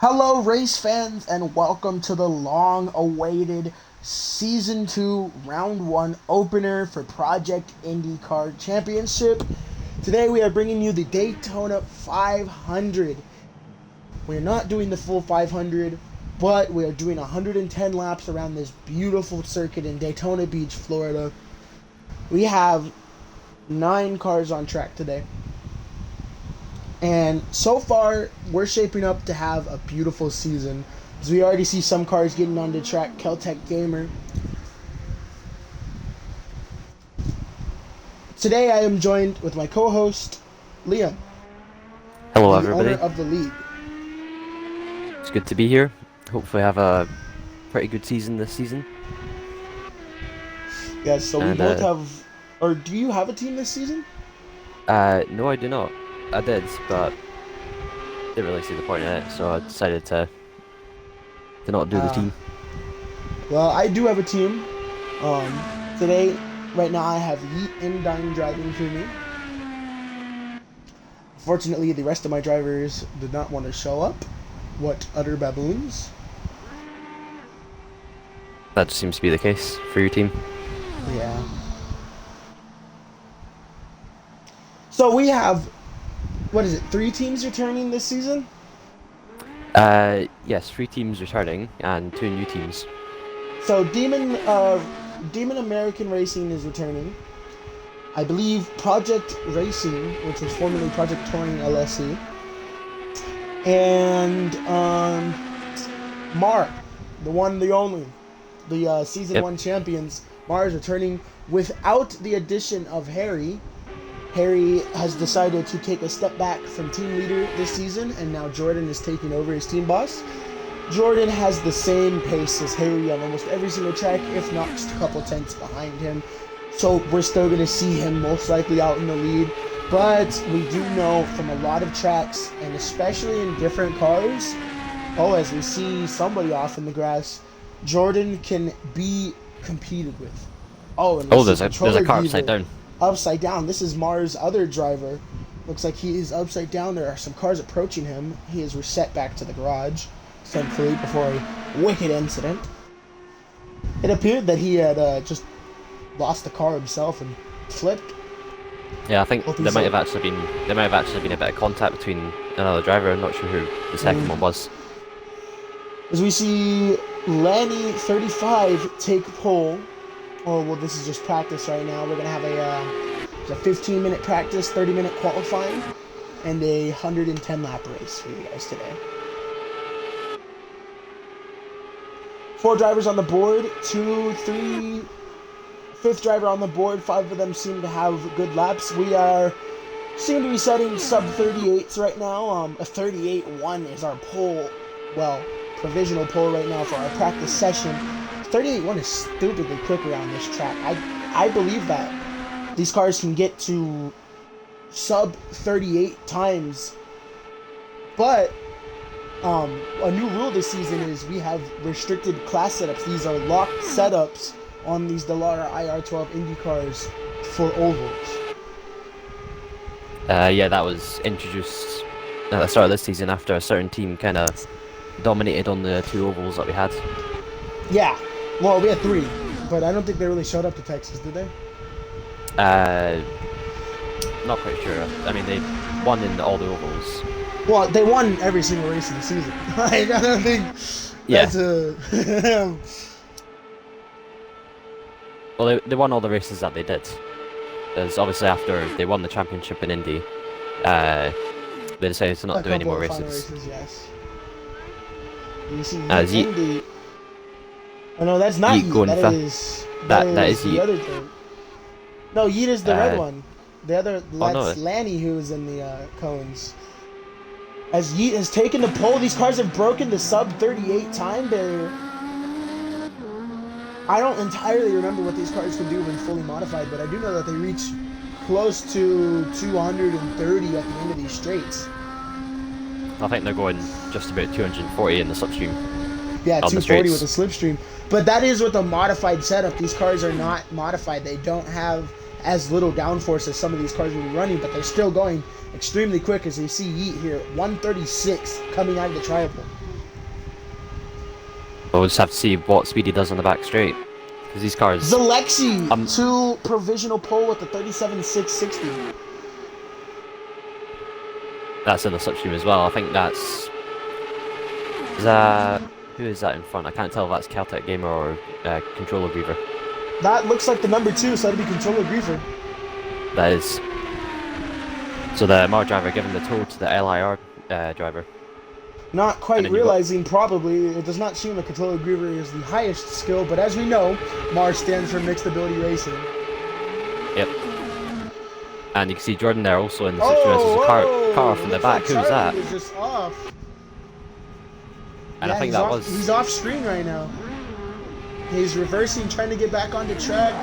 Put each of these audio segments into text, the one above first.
Hello, race fans, and welcome to the long-awaited Season 2 Round 1 opener for Project IndyCar Championship. Today we are bringing you the Daytona 500. We're not doing the full 500, but we are doing 110 laps around this beautiful circuit in Daytona Beach, Florida. We have 9 cars on track today. And so far, we're shaping up to have a beautiful season. As we already see some cars getting on the track. Keltec Gamer. Today I am joined with my co-host, Liam. Hello, the everybody. Owner of the league. It's good to be here. Hopefully have a pretty good season this season. Yes, so we both have... Or do you have a team this season? No, I do not. I did, but didn't really see the point in it, so I decided to not do the team. Well, I do have a team. Today, right now, I have Yeet and Dine driving for me. Fortunately, the rest of my drivers did not want to show up. What utter baboons. That just seems to be the case for your team. Yeah. So we have... What is it, 3 teams returning this season? Yes, 3 teams returning and 2 new teams. So Demon American Racing is returning. I believe Project Racing, which was formerly Project Touring LSE. And Mar, the one, the only, the Season 1 champions. Mar is returning without the addition of Harry. Harry has decided to take a step back from team leader this season, and now Jordan is taking over as team boss. Jordan has the same pace as Harry on almost every single track, if not just a couple tenths behind him. So we're still going to see him most likely out in the lead. But we do know from a lot of tracks, and especially in different cars, as we see somebody off in the grass, Jordan can be competed with. There's a car upside down. Upside down. This is Mars' other driver. Looks like he is upside down. There are some cars approaching him. He is reset back to the garage, thankfully, before a wicked incident. It appeared that he had just lost the car himself and flipped. Yeah, I think there might have actually been a bit of contact between another driver. I'm not sure who the second one was. As we see Lanny 35 take pole. Oh, well, this is just practice right now. We're going to have a 15-minute practice, 30-minute qualifying, and a 110-lap race for you guys today. 4 drivers on the board, 2, 3, 5th driver on the board. 5 of them seem to have good laps. We seem to be setting sub-38s right now. A 38.1 is our pole, provisional pole right now for our practice session. 38.1 is stupidly quick around this track. I believe that these cars can get to sub 38 times. But a new rule this season is we have restricted class setups. These are locked setups on these Dallara IR12 Indy cars for ovals. Yeah, that was introduced at the start of this season after a certain team kind of dominated on the 2 ovals that we had. Yeah. Well, we had 3, but I don't think they really showed up to Texas, did they? Not quite sure. I mean, they won in all the ovals. Well, they won every single race in the season. I don't think that's a... Well, they won all the races that they did. Because obviously after they won the championship in Indy, they decided to not do any more races. Yes. You see, Indy... Oh no, that's not Yeet. That is the Yeet. other thing. No, Yeet is the red one. The other, that's Lanny who is in the cones. As Yeet has taken the pole, these cars have broken the sub 38 time barrier. I don't entirely remember what these cars can do when fully modified, but I do know that they reach close to 230 at the end of these straights. I think they're going just about 240 in the slipstream. Yeah, 240 with a slipstream. But that is with a modified setup. These cars are not modified. They don't have as little downforce as some of these cars will be running, but they're still going extremely quick, as we see Yeet here, 136 coming out of the triple. We'll just have to see what speed he does on the back straight. Because these cars... Zalexi to provisional pole with the 37.660. That's in the slipstream as well. I think that's... Is that... Who is that in front? I can't tell if that's Caltech Gamer or Controller Griever. That looks like the number 2, so that'd be Controller Griever. That is. So the Mar driver giving the tow to the LIR driver. Not quite realizing, probably, it does not seem the Controller Griever is the highest skill, but as we know, Mar stands for Mixed Ability Racing. Yep. And you can see Jordan there also in the situation. There's a car off in the back. Who's that? Is just off. And yeah, I think that was... He's off screen right now. He's reversing, trying to get back onto track.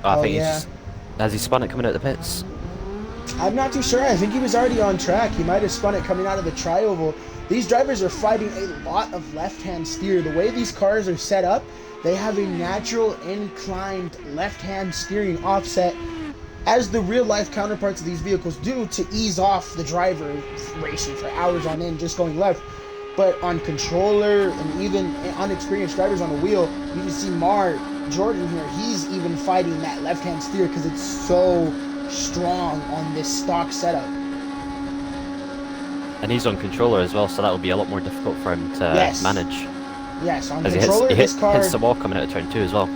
I think he's just... Has he spun it coming out of the pits? I'm not too sure. I think he was already on track. He might have spun it coming out of the tri-oval. These drivers are fighting a lot of left-hand steer. The way these cars are set up, they have a natural inclined left-hand steering offset, as the real-life counterparts of these vehicles do, to ease off the driver racing for hours on end, just going left. But on controller and even unexperienced drivers on the wheel, you can see Jordan here, he's even fighting that left-hand steer because it's so strong on this stock setup. And he's on controller as well, so that will be a lot more difficult for him to manage. Yes, on controller, this car... hits the wall coming out of turn 2 as well.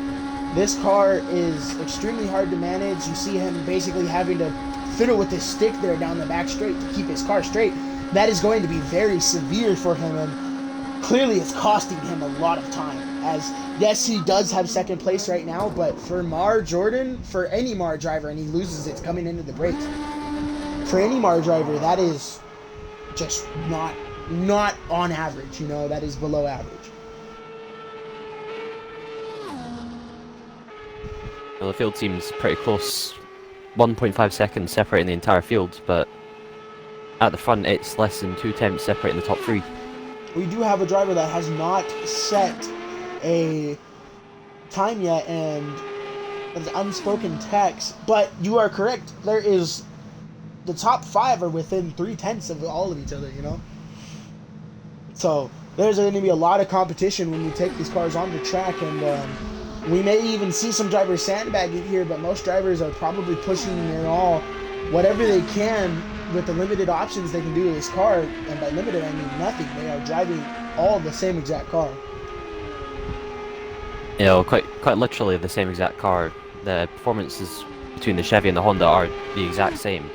This car is extremely hard to manage. You see him basically having to fiddle with his stick there down the back straight to keep his car straight. That is going to be very severe for him, and clearly it's costing him a lot of time. As, yes, he does have second place right now, but for Jordan, for any Mar driver, and he loses it coming into the brakes, for any Mar driver, that is just not on average, you know, that is below average. Well, the field seems pretty close, 1.5 seconds separating the entire field, but at the front it's less than 2 tenths separating the top 3. We do have a driver that has not set a time yet, and it's unspoken text, but you are correct. There is, the top 5 are within 3 tenths of all of each other, you know? So there's going to be a lot of competition when you take these cars onto track, and we may even see some drivers sandbagging here, but most drivers are probably pushing in all, whatever they can with the limited options they can do to this car, and by limited I mean nothing. They are driving all the same exact car. You know, quite literally the same exact car. The performances between the Chevy and the Honda are the exact same.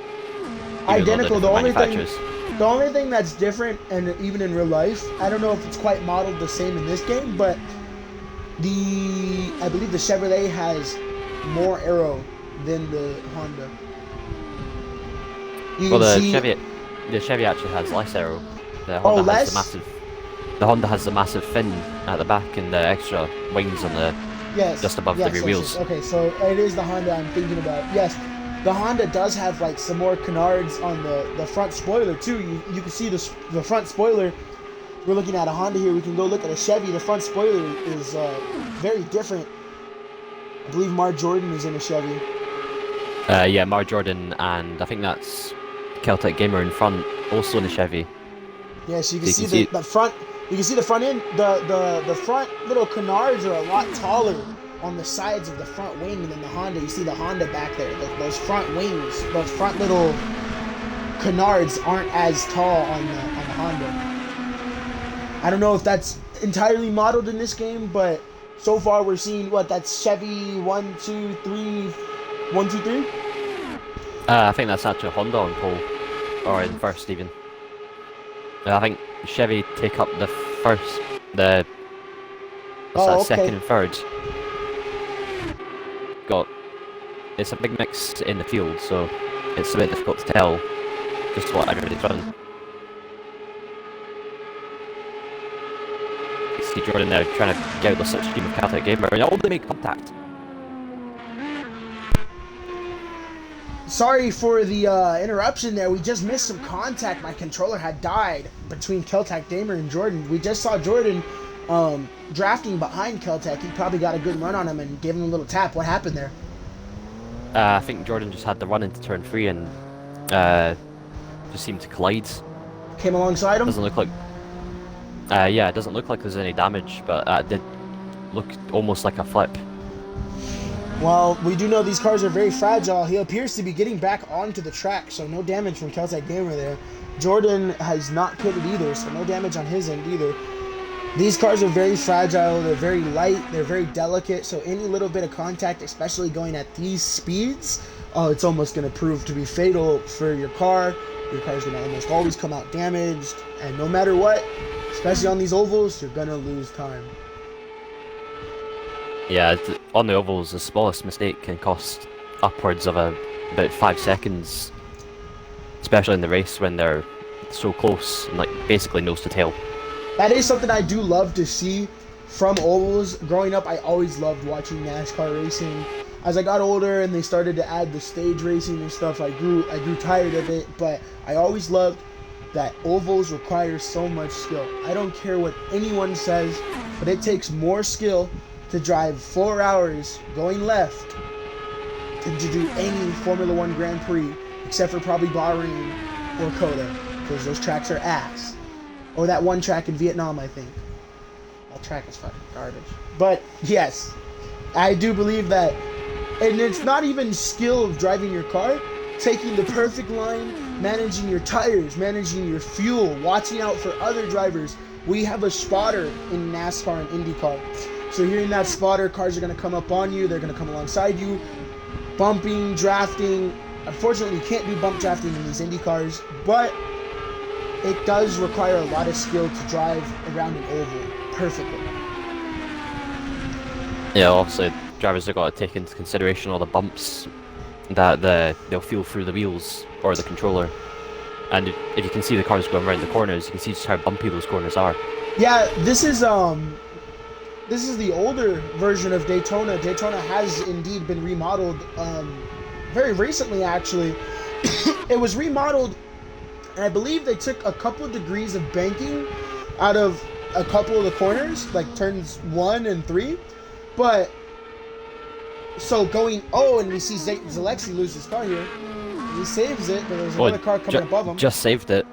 Identical. The only thing that's different, and even in real life, I don't know if it's quite modeled the same in this game, but I believe the Chevrolet has more aero than the Honda. The Chevy actually has less aero. The Honda has the massive. The Honda has the massive fin at the back and the extra wings on the just above the rear wheels. Okay, so it is the Honda I'm thinking about. Yes, the Honda does have like some more canards on the front spoiler too. You can see the front spoiler. We're looking at a Honda here. We can go look at a Chevy. The front spoiler is very different. I believe Mar Jordan is in a Chevy. Yeah, Mar Jordan, and I think that's Caltech Gamer in front, also in a Chevy. Yeah, so you can see the front. You can see the front end. The front little canards are a lot taller on the sides of the front wing than the Honda. You see the Honda back there. Those front wings, those front little canards aren't as tall on the Honda. I don't know if that's entirely modeled in this game, but so far we're seeing that's Chevy 1, 2, 3, 1, 2, 3. I think that's actually Honda on pole, or in first even. I think Chevy take up the first, second and third. It's a big mix in the field, so it's a bit difficult to tell just what everybody's running. You see Jordan there trying to get out the slipstream of Caltech Gamer, and they make contact. Sorry for the interruption there. We just missed some contact. My controller had died between Caltech Gamer and Jordan. We just saw Jordan drafting behind Caltech. He probably got a good run on him and gave him a little tap. What happened there? I think Jordan just had the run into turn 3 and just seemed to collide. Came alongside him? Doesn't look like... Yeah, it doesn't look like there's any damage, but it did look almost like a flip. Well, we do know these cars are very fragile. He appears to be getting back onto the track, so no damage from Caltech Gamer there. Jordan has not pitted either, so no damage on his end either. These cars are very fragile, they're very light, they're very delicate, so any little bit of contact, especially going at these speeds, it's almost going to prove to be fatal for your car. Your car's going to almost always come out damaged, and no matter what, especially on these ovals, you're going to lose time. Yeah, on the ovals, the smallest mistake can cost upwards of about 5 seconds, especially in the race when they're so close, and like basically nose to tail. That is something I do love to see from ovals. Growing up, I always loved watching NASCAR racing. As I got older and they started to add the stage racing and stuff, I grew tired of it, but I always loved that ovals require so much skill. I don't care what anyone says, but it takes more skill to drive 4 hours going left than to do any Formula One Grand Prix, except for probably Bahrain or Coda, because those tracks are ass. Or that one track in Vietnam, I think. That track is fucking garbage. But yes, I do believe that, and it's not even skill of driving your car, taking the perfect line, managing your tires, managing your fuel, watching out for other drivers. We have a spotter in NASCAR and IndyCar. So hearing that spotter, cars are going to come up on you, they're going to come alongside you, bumping, drafting. Unfortunately, you can't do bump drafting in these Indy cars, but it does require a lot of skill to drive around an oval perfectly. Yeah, obviously, drivers have got to take into consideration all the bumps that they'll feel through the wheels or the controller. And if you can see the cars going around the corners, you can see just how bumpy those corners are. Yeah, this is the older version of Daytona. Daytona has indeed been remodeled very recently, actually. It was remodeled, and I believe they took a couple degrees of banking out of a couple of the corners, like turns 1 and 3. But, so going, and we see Zalexi lose his car here. He saves it, but there's another car coming above him. Just saved it.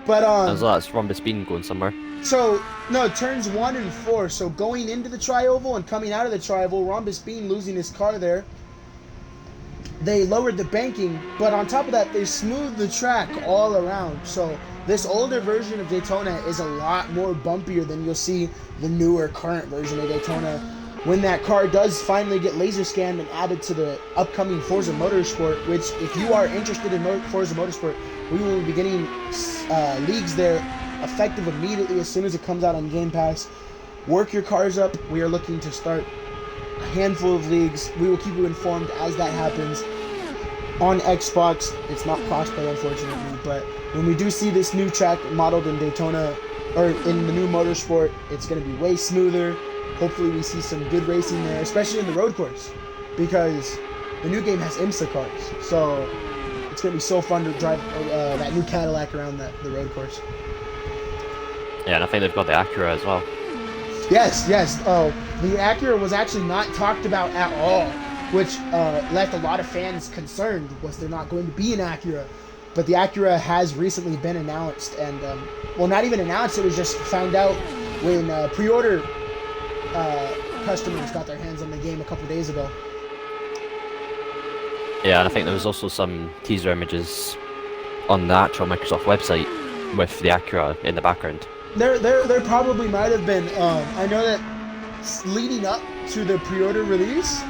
But, that's Rhombus Bean going somewhere. So, no, turns 1 and 4. So going into the tri-oval and coming out of the tri-oval, Rhombus Bean losing his car there. They lowered the banking, but on top of that, they smoothed the track all around. So this older version of Daytona is a lot more bumpier than you'll see the newer current version of Daytona. When that car does finally get laser scanned and added to the upcoming Forza Motorsport, which if you are interested in Forza Motorsport, we will be getting leagues there effective immediately as soon as it comes out on Game Pass. Work your cars up. We are looking to start a handful of leagues. We will keep you informed as that happens. On Xbox, it's not crossplay unfortunately, but when we do see this new track modeled in Daytona, or in the new Motorsport, it's going to be way smoother. Hopefully we see some good racing there, especially in the road course, because the new game has IMSA cars, so it's going to be so fun to drive that new Cadillac around the road course. Yeah, and I think they've got the Acura as well. Yes. Oh, the Acura was actually not talked about at all, which left a lot of fans concerned. Was there not going to be an Acura? But the Acura has recently been announced, and well, not even announced. It was just found out when pre-order customers got their hands on the game a couple days ago. Yeah, and I think there was also some teaser images on the actual Microsoft website with the Acura in the background. There probably might have been. I know that leading up to the pre-order release,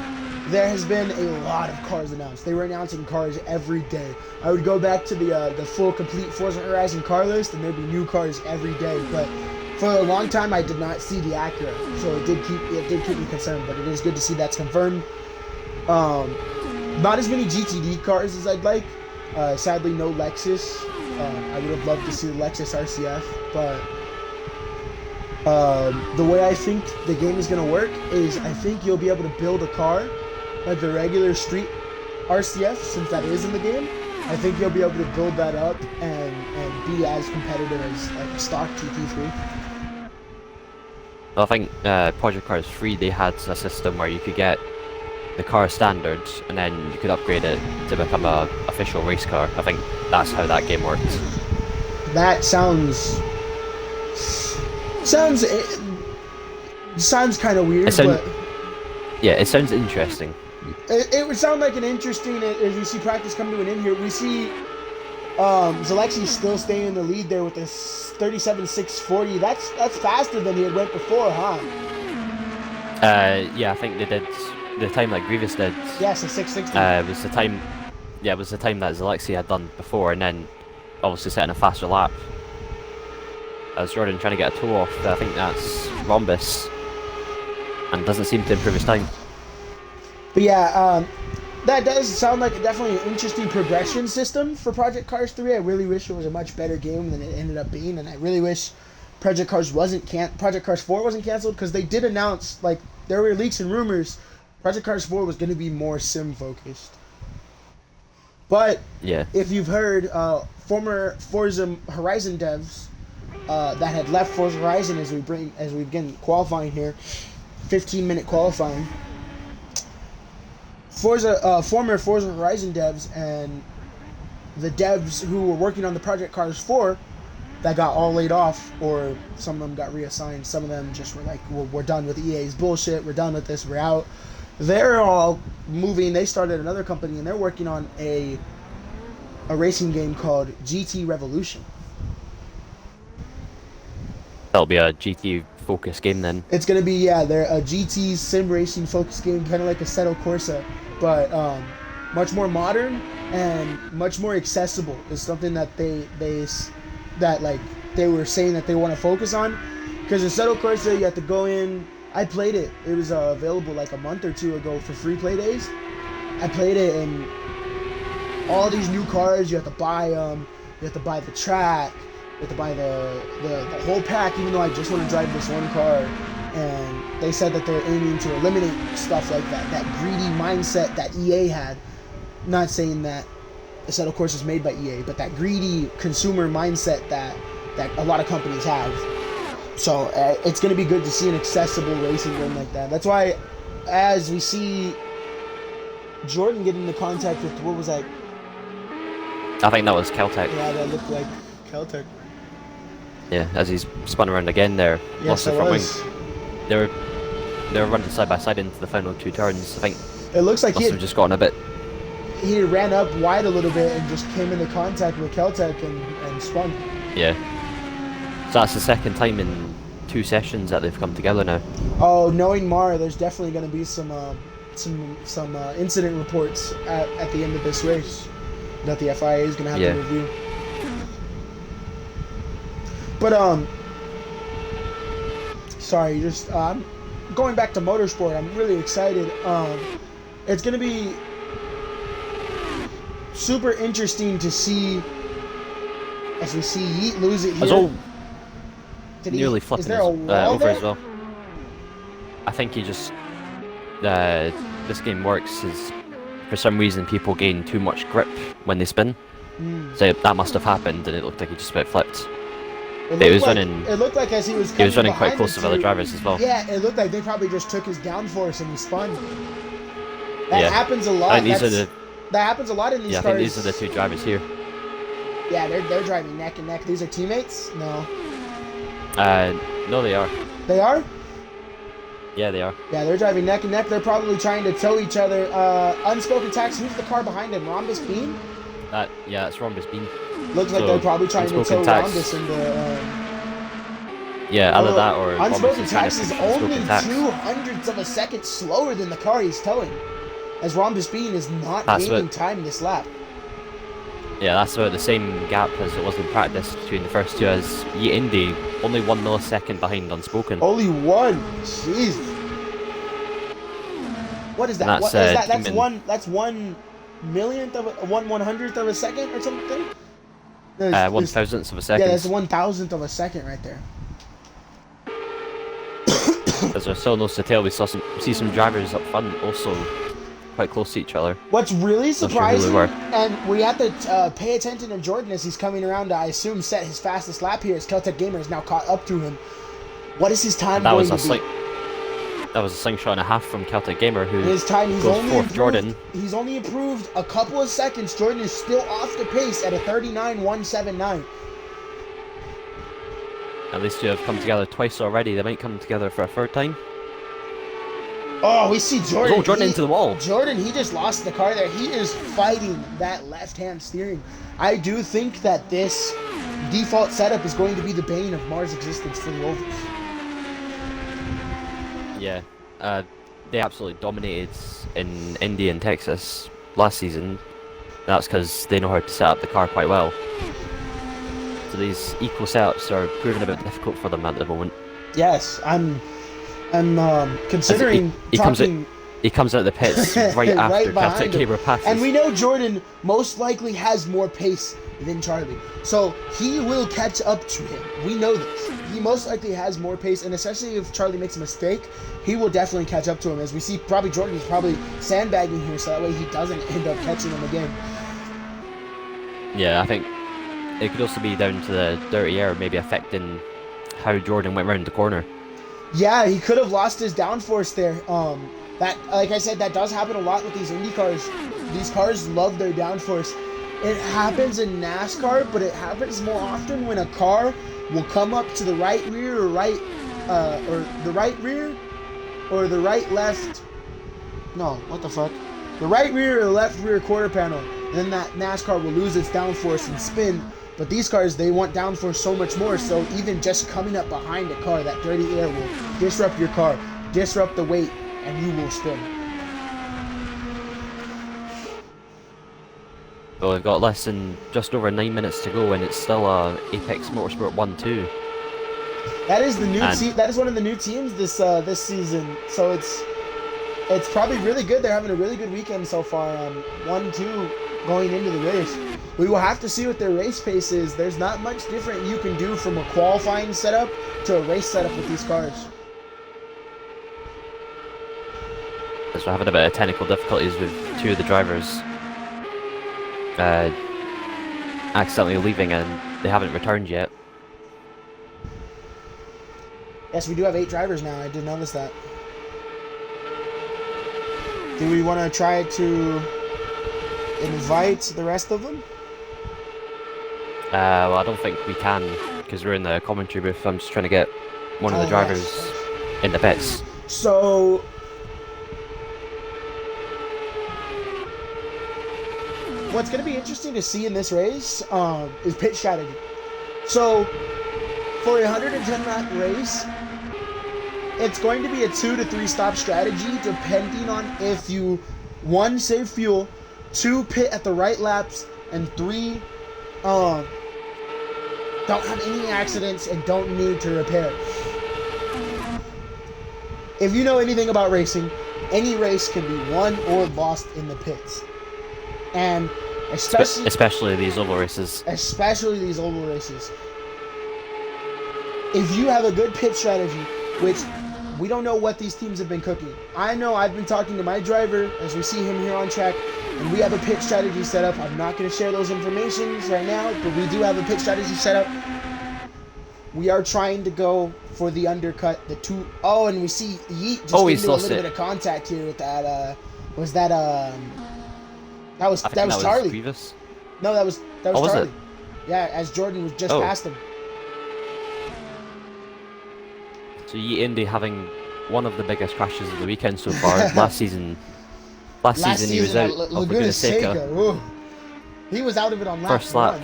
there has been a lot of cars announced. They were announcing cars every day. I would go back to the full complete Forza Horizon car list, and there'd be new cars every day. But for a long time, I did not see the Acura, so it did keep me concerned. But it is good to see that's confirmed. Not as many GTD cars as I'd like. Sadly, no Lexus. I would have loved to see the Lexus RCF, but the way I think the game is going to work is I think you'll be able to build a car like the regular street RCF, since that is in the game. I think you'll be able to build that up and be as competitive as like a stock GT3. Well, I think Project Cars 3, they had a system where you could get the car standard and then you could upgrade it to become a official race car. I think that's how that game works. That sounds Sounds kind of weird, but yeah, it sounds interesting. It would sound like an interesting. As we see practice come to an end here, we see Zalexi still staying in the lead there with this 37.640. That's faster than he had went before, huh? Yeah, I think they did the time that Grievous did. Yes, a 660. Was the time. Yeah, it was the time that Zalexi had done before, and then obviously setting a faster lap. As Jordan trying to get a toe off, I think that's Rhombus, and doesn't seem to improve his time. But yeah, that does sound like definitely an interesting progression system for Project Cars 3. I really wish it was a much better game than it ended up being, and I really wish Project Cars 4 wasn't canceled, because they did announce, like, there were leaks and rumors Project Cars 4 was going to be more sim focused. But yeah, if you've heard, former Forza Horizon devs that had left Forza Horizon as we begin qualifying here, 15-minute qualifying. Former Forza Horizon devs and the devs who were working on the Project Cars 4 that got all laid off, or some of them got reassigned, some of them just were like, we're done with EA's bullshit, we're done with this, we're out. They're all moving. They started another company, and they're working on a racing game called GT Revolution. That'll be a GT focused game then. It's gonna be, yeah, they're a GT sim racing focused game, kind of like a Assetto Corsa, but much more modern and much more accessible. Is something that they were saying that they want to focus on, because Assetto Corsa, you have to go in. I played it. It was available like a month or two ago for free play days. I played it, and all these new cars, you have to buy them. You have to buy the track. You have to buy the whole pack, even though I just want to drive this one car. And they said that they're aiming to eliminate stuff like that greedy mindset that EA had. Not saying that Assetto Corsa is made by EA, but that greedy consumer mindset that a lot of companies have. So it's going to be good to see an accessible racing game like that. That's why, as we see Jordan get into contact with, what was that? I think that was Caltech. Yeah, that looked like Caltech. Yeah, as he's spun around again there, Yes, lost the front wing. They were running side by side into the final two turns. I think it looks like must have just gotten a bit. He ran up wide a little bit and just came into contact with Caltech and spun. Yeah. So that's the second time in 2 sessions that they've come together now. Oh, knowing Mar, there's definitely going to be some incident reports at the end of this race that the FIA is going to have to review. But sorry, just going back to motorsport. I'm really excited. It's going to be super interesting to see as we see Yeet lose it here. Nearly flipping over as well. I think he just this game works is for some reason people gain too much grip when they spin. So that must have happened, and it looked like he just about flipped. It looked like as he was running quite close to other drivers as well. Yeah, it looked like they probably just took his downforce and he spun. That happens a lot. That happens a lot in these cars. I think these are the two drivers here. Yeah, they're driving neck and neck. These are teammates? No. No, they are. They are? Yeah, they are. Yeah, they're driving neck and neck. They're probably trying to tow each other. Unspoken tax. Who's the car behind him? Rhombus Bean? Yeah, it's Rhombus Bean. Looks like they're probably trying to tow Rhombus into. Yeah, either that or Unspoken tax is only 0.02 of a second slower than the car he's towing, as Rhombus Bean is not gaining time this lap. Yeah, that's about the same gap as it was in practice between the first two, as Indy only 1 millisecond behind Unspoken. Only one? Jeez. What is that? What is that? That's 1 millionth of 1/100th of a second or something? 1,000th of a second. Yeah, that's 1,000th of a second right there. As there's still no to tell, we see some drivers up front also quite close to each other. What's really surprising, and we have to pay attention to Jordan as he's coming around to, I assume, set his fastest lap here, as Caltech Gamer is now caught up to him. What is his time going to be? That was a slingshot and a half from Celtic Gamer, who his time, goes fourth. Jordan. He's only improved a couple of seconds. Jordan is still off the pace at a 39.179. At least two have come together twice already. They might come together for a third time. Oh, we see Jordan. Oh, Jordan into the wall. Jordan, he just lost the car there. He is fighting that left-hand steering. I do think that this default setup is going to be the bane of Mars' existence for the ovals. Yeah, they absolutely dominated in Indy and Texas last season. That's because they know how to set up the car quite well. So these equal setups are proving a bit difficult for them at the moment. Yes, I'm considering he comes out of the pits right after Captain Caber passes. And we know Jordan most likely has more pace than Charlie. So he will catch up to him. We know this. He most likely has more pace, and especially if Charlie makes a mistake, he will definitely catch up to him. As we see, probably Jordan is probably sandbagging here, so that way he doesn't end up catching him again. Yeah, I think it could also be down to the dirty air maybe affecting how Jordan went round the corner. Yeah, he could have lost his downforce there. That, like I said, that does happen a lot with these Indy cars. These cars love their downforce. It happens in NASCAR, but it happens more often when a car will come up to the right rear or the right rear or the right left. No, what the fuck? The right rear or the left rear quarter panel. Then that NASCAR will lose its downforce and spin. But these cars, they want downforce so much more. So even just coming up behind a car, that dirty air will disrupt your car, disrupt the weight, and you will spin. Well, we've got less than just over 9 minutes to go, and it's still Apex Motorsport 1-2. That is the new team. That is one of the new teams this season. So it's probably really good. They're having a really good weekend so far. 1-2 going into the race. We will have to see what their race pace is. There's not much different you can do from a qualifying setup to a race setup with these cars. So we're having a bit of technical difficulties with two of the drivers accidentally leaving, and they haven't returned yet. Yes, we do have 8 drivers now. I did notice that. Do we want to try to invite the rest of them? Well, I don't think we can, because we're in the commentary booth. I'm just trying to get one of the drivers in the pits. So, what's going to be interesting to see in this race is pit strategy. So, for a 110 lap race, it's going to be a 2 to 3 stop strategy depending on if you, 1, save fuel, 2, pit at the right laps, and 3, don't have any accidents and don't need to repair. If you know anything about racing, any race can be won or lost in the pits. And especially these oval races. Especially these oval races. If you have a good pit strategy, which we don't know what these teams have been cooking. I know I've been talking to my driver as we see him here on track, and we have a pit strategy set up. I'm not going to share those informations right now, but we do have a pit strategy set up. We are trying to go for the undercut, the 2. Oh, and we see Yeet just into a little bit of contact here with that. That was Charlie. Grievous? No, that was Charlie. Was it? Yeah, as Jordan was just past him. So Indy having one of the biggest crashes of the weekend so far. Last season he was out of Laguna Seca. He was out of it on lap first lap. 1.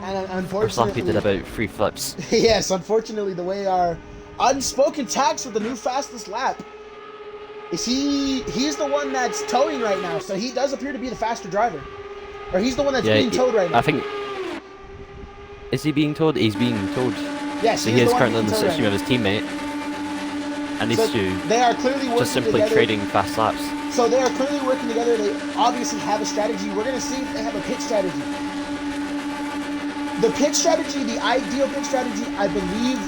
And unfortunately, first lap he did about 3 flips. Yes, unfortunately, the way our unspoken tax with the new fastest lap is he's the one that's towing right now, so he does appear to be the faster driver. Or he's the one that's being towed right now. I think. Is he being towed? He's being towed. Yes, so he is currently in the situation of his teammate. And these two they are clearly working just simply together. trading fast laps. So they are clearly working together. They obviously have a strategy. We're going to see if they have a pit strategy. The pit strategy, the ideal pit strategy, I believe,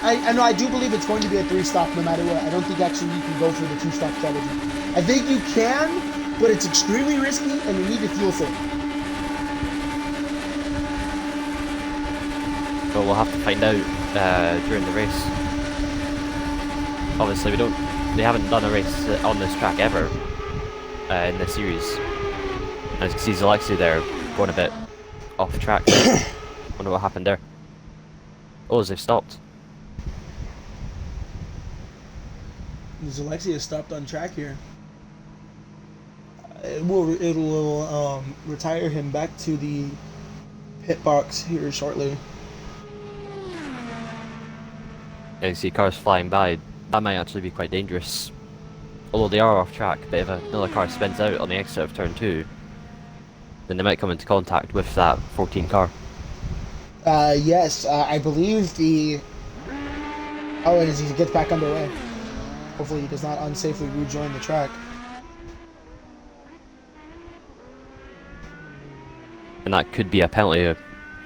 I do believe it's going to be a 3-stop no matter what. I don't think actually you can go for the 2-stop strategy. I think you can, but it's extremely risky and you need to fuel save. But we'll have to find out during the race. Obviously, they haven't done a race on this track ever in this series. As you can see, Alexi there going a bit off track. Wonder what happened there. Oh, as they've stopped. Alexi has stopped on track here. It will retire him back to the pit box here shortly. You see cars flying by. That might actually be quite dangerous. Although they are off track, but if another car spins out on the exit of turn 2, then they might come into contact with that 14 car. Yes, I believe the... Oh, and as he gets back underway. Hopefully he does not unsafely rejoin the track. And that could be a penalty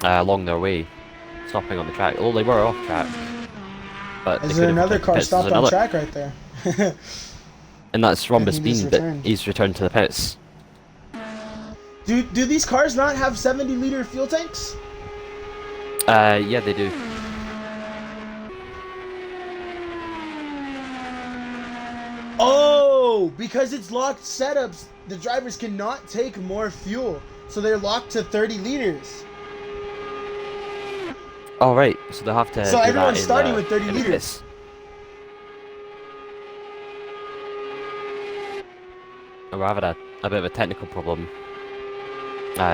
along their way, stopping on the track. Although they were off track. But Is there another car stopped on track right there? And that's Rhombus And he just Bean, but returned. he's returned to the pits. Do these cars not have 70-liter fuel tanks? Yeah, they do. Oh, because it's locked setups, the drivers cannot take more fuel, so they're locked to 30 liters. Oh right, so they'll have to. So do everyone's that starting in, with 30 in the liters. pits. And we're having a bit of a technical problem.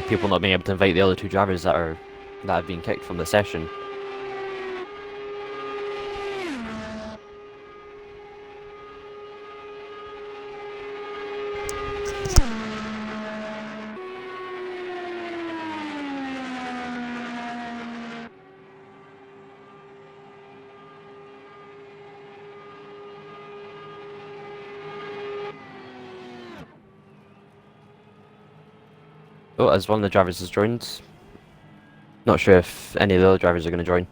People not being able to invite the other 2 drivers that have been kicked from the session. Oh, as one of the drivers has joined. Not sure if any of the other drivers are going to join.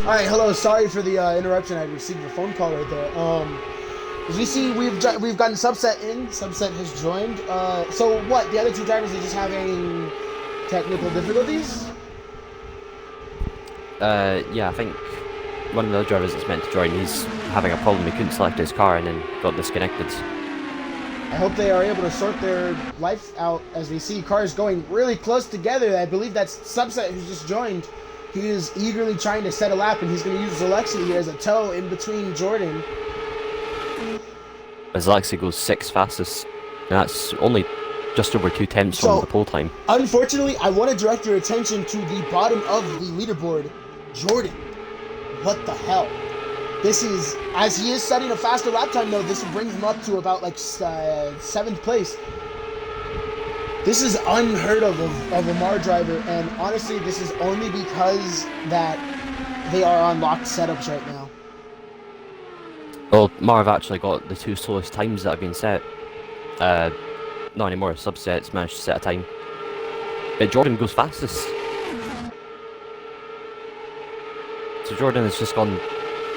All right, hello. Sorry for the interruption. I received a phone call right there. As we see, we've gotten Subset in. Subset has joined. So what? The other 2 drivers are just having technical difficulties? Yeah, I think one of the other drivers that's meant to join, he's having a problem. He couldn't select his car and then got disconnected. I hope they are able to sort their life out as we see cars going really close together. I believe that's Subset who's just joined. He is eagerly trying to set a lap, and he's going to use Alexi here as a tow in between Jordan. As Alexi goes 6th fastest, and that's only just over 2 tenths So- from the pole time. Unfortunately, I want to direct your attention to the bottom of the leaderboard. Jordan, what the hell? This is, as he is setting a faster lap time though, this brings him up to about like 7th place. This is unheard of a Mar driver, and honestly, this is only because that they are on locked setups right now. Well, Marv actually got the 2 slowest times that have been set. Not anymore, subsets managed to set a time. But Jordan goes fastest. So Jordan has just gone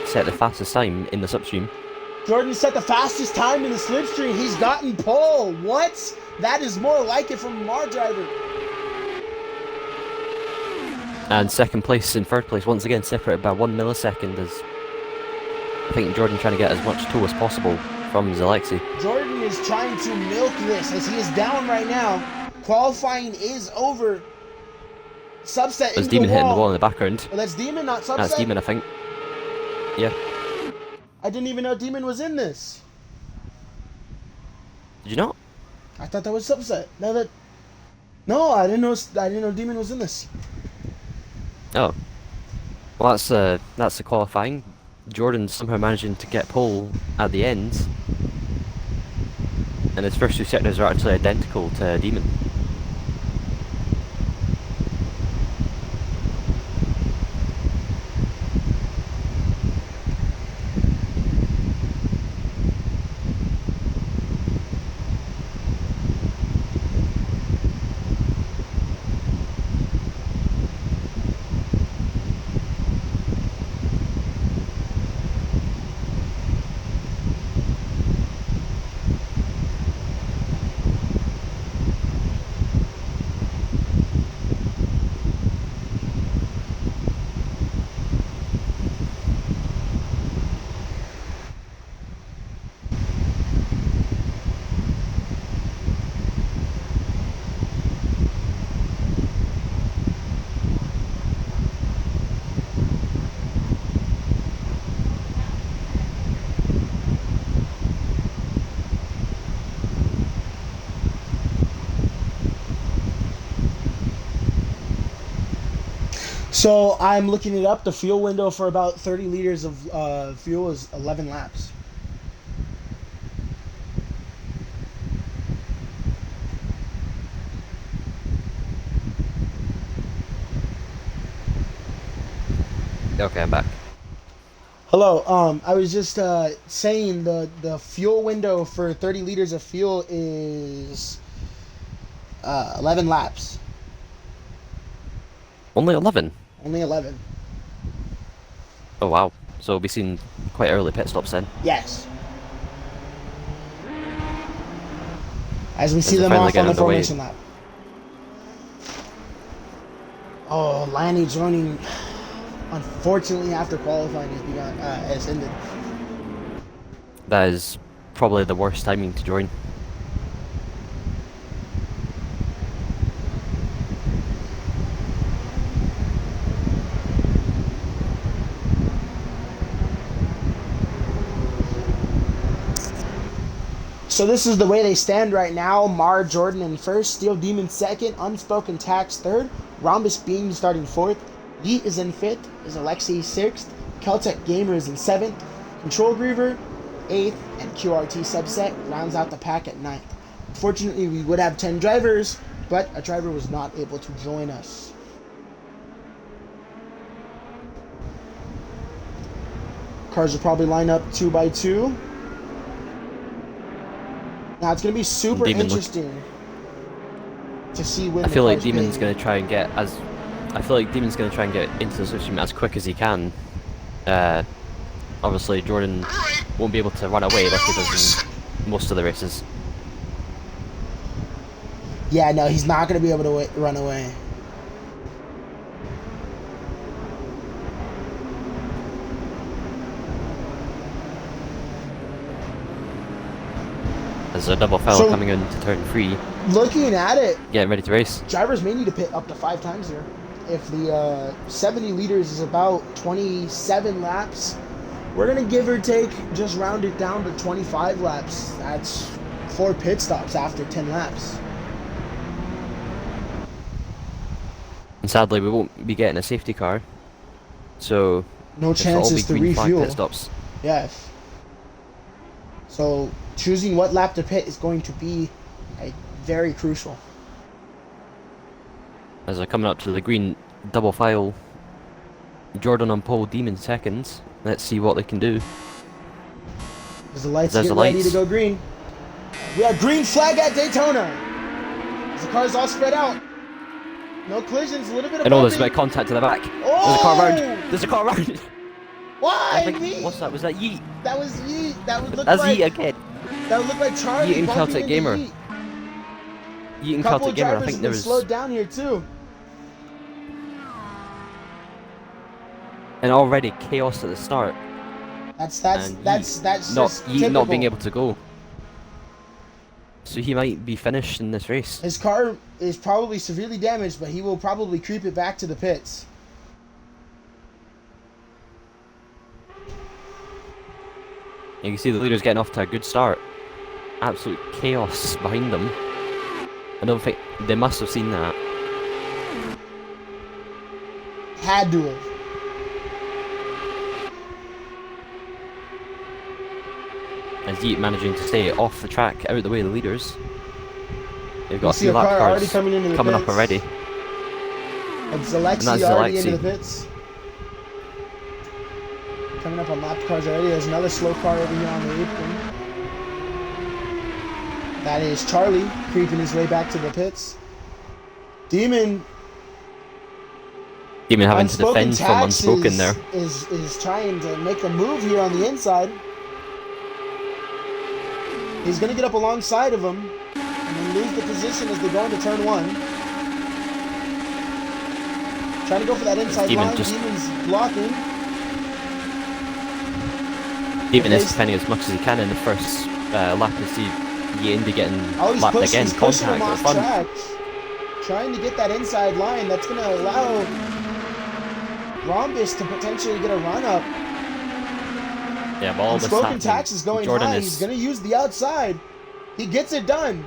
set the fastest time in the slipstream. Jordan set the fastest time in the slipstream. He's gotten pole. What? That is more like it from a Mar driver. And second place and third place, once again separated by 1 millisecond, as I think Jordan trying to get as much toe as possible from Zalexi. Jordan is trying to milk this as he is down right now. Qualifying is over. Subset There's into Demon the hitting the wall. wall in the background. Well, that's Demon, not Subset. That's Demon, I think. Yeah. I didn't even know Demon was in this. Did you not? I thought that was Subset. No, I didn't know Demon was in this. Oh. Well, that's the qualifying. Jordan's somehow managing to get pole at the end. And his first 2 sectors are actually identical to Demon. So I'm looking it up. The fuel window for about 30 liters of fuel is 11 laps. Okay, I'm back. Hello. I was just saying the fuel window for 30 liters of fuel is 11 laps. Only 11? Only 11. Oh wow. So we'll be seeing quite early pit stops then. Yes. As we see As they're them finally off on getting the underway. formation lap. Oh, Lanny's running. Unfortunately, after qualifying has ended. That is probably the worst timing to join. So this is the way they stand right now. Mar Jordan in first, Steel Demon second, Unspoken Tax third, Rhombus Beam starting fourth, Yeet is in fifth, is Alexi sixth, Keltec Gamer is in seventh, Control Griever eighth, and QRT Subset rounds out the pack at ninth. Unfortunately, we would have 10 drivers, but a driver was not able to join us. Cars will probably line up 2 by 2. Now it's going to be super interesting to see when I feel like cars Demon's pit. going to try and get into the switching as quick as he can. Obviously Jordan won't be able to run away like he does in most of the races. Yeah, no, he's not going to be able to run away. There's a double foul So- coming into turn 3, Looking at it, getting ready to race. drivers may need to pit up to 5 times here. If the 70 liters is about 27 laps, we're going to give or take, just round it down to 25 laps. That's 4 pit stops after 10 laps. And sadly, we won't be getting a safety car, so No this will all be chances to green flag refuel. pit stops. Yes. So choosing what lap to pit is going to be very crucial. As they're coming up to the green double file, Jordan on pole, Demon seconds. Let's see what they can do. As the lights There's get the ready to lights. go green. We have green flag at Daytona. As the cars all spread out. No collisions, a little bit of I know there's a bumping. bit of contact to the back. Oh! There's a car round. There's a car round. Why I think, me? what's that? Was that Yeet? That was Yeet. That would look That's like Yeet again. that would look like Charlie Yeet and bumping Celtic into Gamer. Yeet. Yeet and Couple Celtic of Gamer. I drivers think have there been was. slowed down here too. And already chaos at the start. That's And not just Yeet typical. not being able to go. So he might be finished in this race. His car is probably severely damaged, but he will probably creep it back to the pits. You can see the leader's getting off to a good start. Absolute chaos behind them. I don't think they must have seen that. Had to have. As Yeet managing to stay off the track, out of the way of the leaders. They've You got a see few a lap car cars already coming into the coming up pits. already. It's Alexi that's already Alexi. into the pits. Coming up on lap cars already. There's another slow car over here on the apron. That is Charlie creeping his way back to the pits. Demon Demon having to Unspoken defend from Tax Unspoken there. is trying to make a move here on the inside. He's going to get up alongside of him and then lose the position as they go into turn one. Trying to go for that inside Demon line. just- Demon's blocking. Demon is He's- defending as much as he can in the first lap. You see Yendi getting Oh, he's lapped again, he's pushing him contact at the off front. track. Trying to get that inside line. That's going to allow Rhombus to potentially get a run up. Yeah, but all this Unspoken happening, Tax is going Jordan high. is, He's going to use the outside. He gets it done.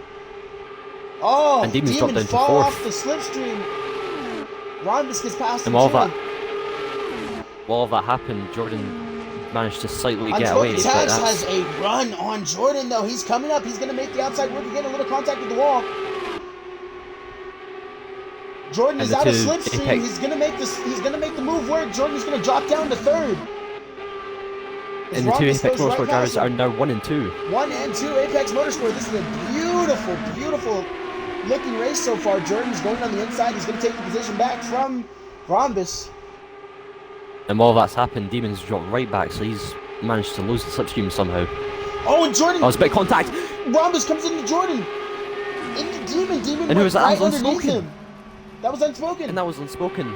Oh, And Demon's dropped Demon down to fall fourth. off the slipstream. Rhombus gets past him and too. while all that happened, Jordan managed to slightly get away. Unspoken But Tax that's, has a run on Jordan though. He's coming up. He's going to make the outside work again. A little contact with the wall. Jordan And is the out of two slipstream. Apex- He's gonna make this. He's gonna make the move work. Jordan's gonna drop down to third. As and the two Rhombus Apex goes right Motorsport drivers past are him. now 1 and 2. 1 and 2 Apex Motorsport. This is a beautiful, beautiful looking race so far. Jordan's going on the inside. He's gonna take the position back from Rhombus. And while that's happened, Demon's dropped right back, so he's managed to lose the slipstream somehow. Oh, and Jordan. Oh, it's a bit of contact. Rhombus comes into Jordan. Into Demon. Demon And who was that? right That was underneath Unspoken. him. That was Unspoken. And that was Unspoken.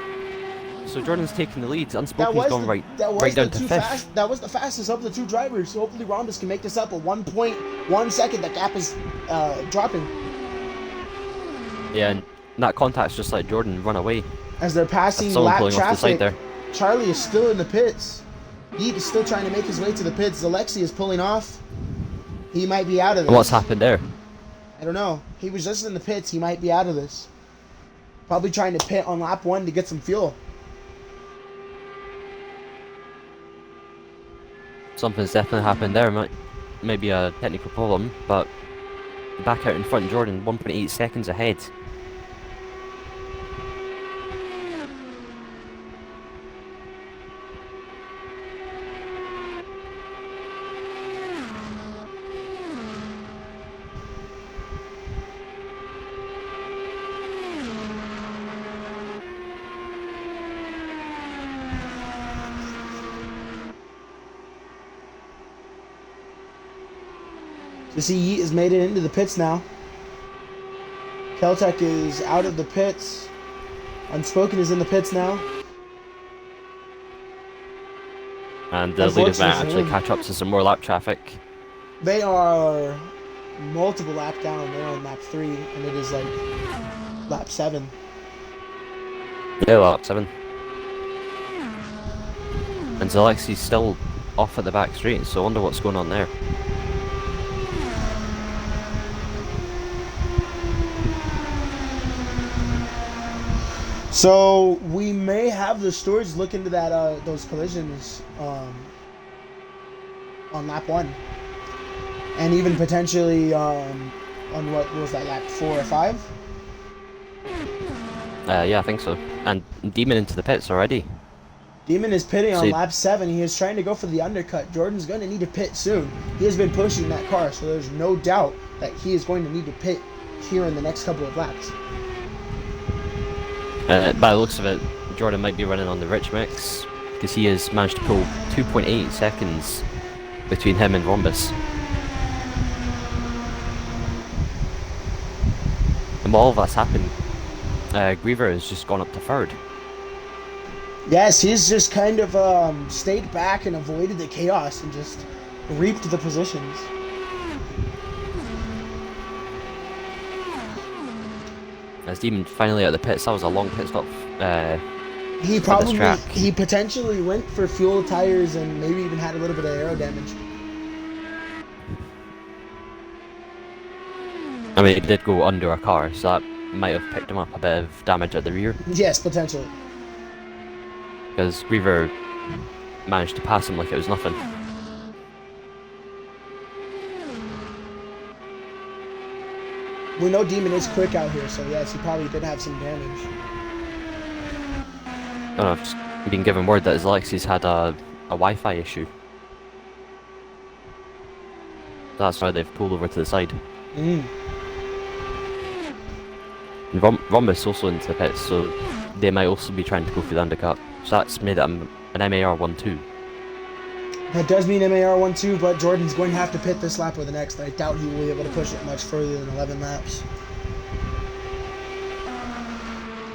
So Jordan's taking the lead. That Unspoken's was gone the, right, that was right the down to two 5th. fast. That was the fastest of the two drivers. So hopefully Rhombus can make this up. A 1.1 second. That gap is dropping Yeah, and that contact's just let Jordan run away. as they're passing Someone lap pulling off the side traffic. there. Charlie is still in the pits. Yeet is still trying to make his way to the pits. Alexi is pulling off. He might be out of this. And what's happened there? I don't know. He was just in the pits. He might be out of this. Probably trying to pit on lap 1 to get some fuel. Something's definitely happened there. Might be a technical problem, but back out in front, Jordan 1.8 seconds ahead. You see, Yeet has made it into the pits now. Keltec is out of the pits. Unspoken is in the pits now. And the leaders might Unfortunately, actually catch up to some more lap traffic. They are multiple lap down. They're on lap 3, and it is like lap 7. Yeah, lap 7. And Zalexi's still off at the back straight, so I wonder what's going on there. So we may have the stewards look into that those collisions on lap 1, and even potentially on what was that, lap 4 or 5? Yeah, I think so. And Demon into the pits already. Demon is pitting on So lap 7. He is trying to go for the undercut. Jordan's going to need to pit soon. He has been pushing that car, so there's no doubt that he is going to need to pit here in the next couple of laps. by the looks of it, Jordan might be running on the rich mix because he has managed to pull 2.8 seconds between him and Rhombus. And while all that's happened, Griever has just gone up to 3rd. Yes, he's just kind of stayed back and avoided the chaos and just reaped the positions. As Demon finally out of the pits, that was a long pit stop. He potentially went for fuel, tires, and maybe even had a little bit of aero damage. I mean, it did go under a car, so that might have picked him up a bit of damage at the rear. Yes, potentially. Because Griever managed to pass him like it was nothing. We know Demon is quick out here, so yes, he probably did have some damage. I don't know, I've just been given word that Alexi's had a Wi-Fi issue. That's why they've pulled over to the side. And Rhombus also into the pits, so they might also be trying to go for the undercut. So that's made it an MAR 1-2. That does mean MAR 1-2, but Jordan's going to have to pit this lap or the next. I doubt he will be able to push it much further than 11 laps.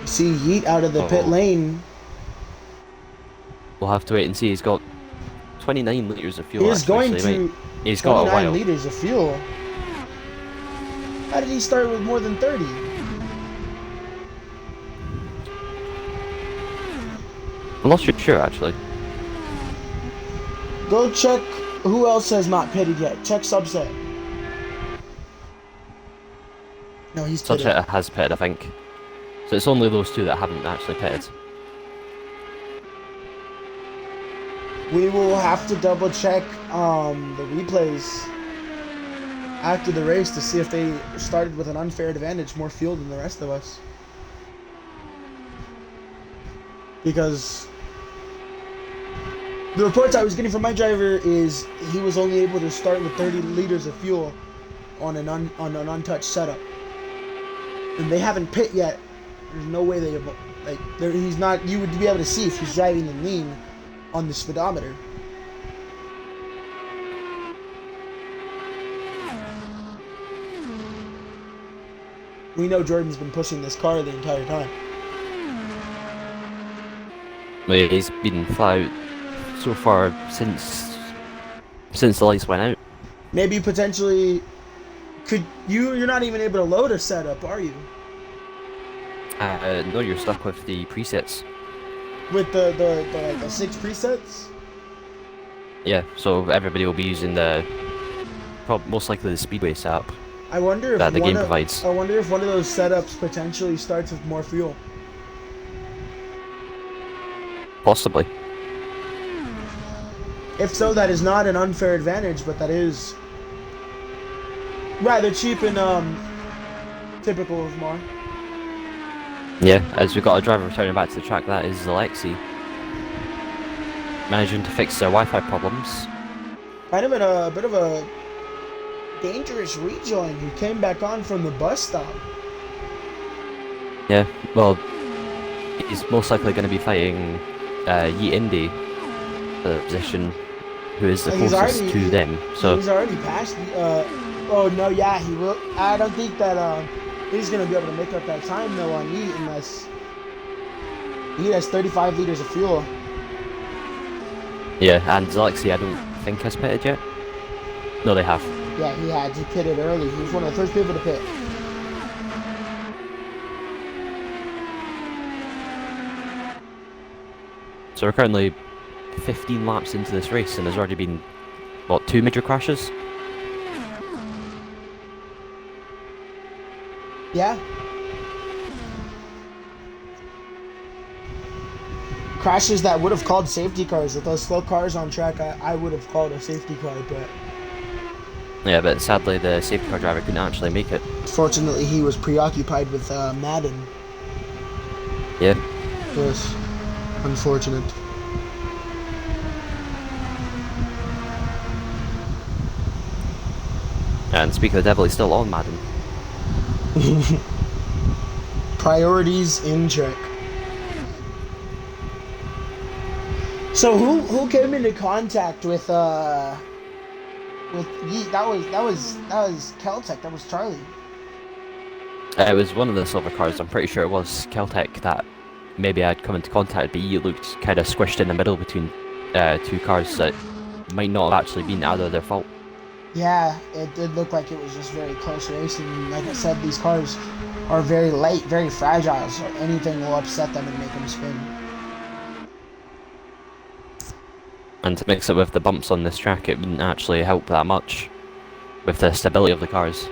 You see Yeet out of the pit lane. We'll have to wait and see. He's got 29 litres of fuel. He's going to... He's got a while. 29 litres of fuel. How did he start with more than 30? I'm not sure actually. Go check who else has not pitted yet. Check Subset. No, he's pitted. Subset has pitted, I think. So it's only those two that haven't actually pitted. We will have to double check the replays after the race to see if they started with an unfair advantage, more fuel than the rest of us. Because the reports I was getting from my driver is he was only able to start with 30 liters of fuel on an untouched setup, and they haven't pit yet. There's no way they he's not. You would be able to see if he's driving in lean on the speedometer. We know Jordan's been pushing this car the entire time. Well, he's been flat out so far since the lights went out. Maybe potentially, you're not even able to load a setup, are you? No, you're stuck with the presets. With the 6 presets? Yeah, so everybody will be using most likely the Speedway setup. I wonder if that the game provides. I wonder if one of those setups potentially starts with more fuel. Possibly. If so, that is not an unfair advantage, but that is rather cheap and typical of Mar. Yeah, as we've got a driver returning back to the track, that is Alexi. Managing to fix their Wi-Fi problems. Kind of in a bit of a dangerous rejoin. He came back on from the bus stop. Yeah, well, he's most likely going to be fighting Yeet Indy for the position, who is the closest to them. So he's already passed. Oh no, yeah, he will. I don't think that he's going to be able to make up that time though on Yeet unless Yeet has 35 liters of fuel. Yeah, and Alexi I don't think has pitted yet. No, they have. Yeah, he had. He pitted early. He was one of the first people to pit. So we're currently 15 laps into this race and there's already been, what, 2 major crashes? Yeah. crashes that would have called safety cars. With those slow cars on track, I would have called a safety car, but Yeah, but sadly the safety car driver couldn't actually make it. fortunately he was preoccupied with Madden. Yeah. Yes, unfortunate. And speaking of the devil, he's still on Madden. Priorities in check. So who came into contact with Yeet? That was Keltec. That was Charlie. It was one of the silver cars. I'm pretty sure it was Keltec that maybe I'd come into contact, but it looked kind of squished in the middle between two cars that might not have actually been either their fault. Yeah, it did look like it was just very close racing. And like I said, these cars are very light, very fragile, so anything will upset them and make them spin. And to mix it with the bumps on this track, it wouldn't actually help that much with the stability of the cars.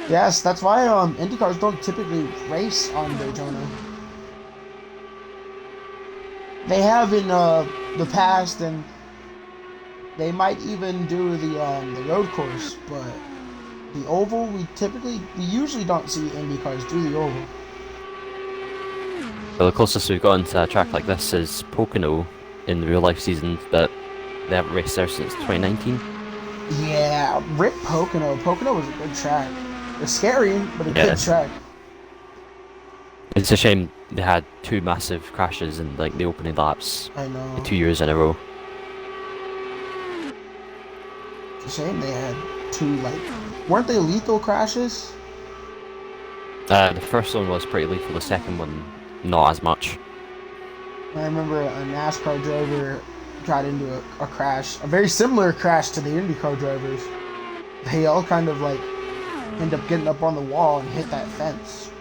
Yes, that's why IndyCars don't typically race on Daytona. They have in the past, and they might even do the road course, but the oval we usually don't see IndyCars do the oval. Well, the closest we've gotten to a track like this is Pocono in the real life season, but they haven't raced there since 2019. Yeah, rip Pocono. Pocono was a good track. It's scary, but a good track. It's a shame they had two massive crashes in like the opening laps. I know. 2 years in a row. It's a shame they had two, weren't they lethal crashes? The first one was pretty lethal, the second one not as much. I remember a NASCAR driver got into a crash, a very similar crash to the IndyCar drivers. They all kind of end up getting up on the wall and hit that fence.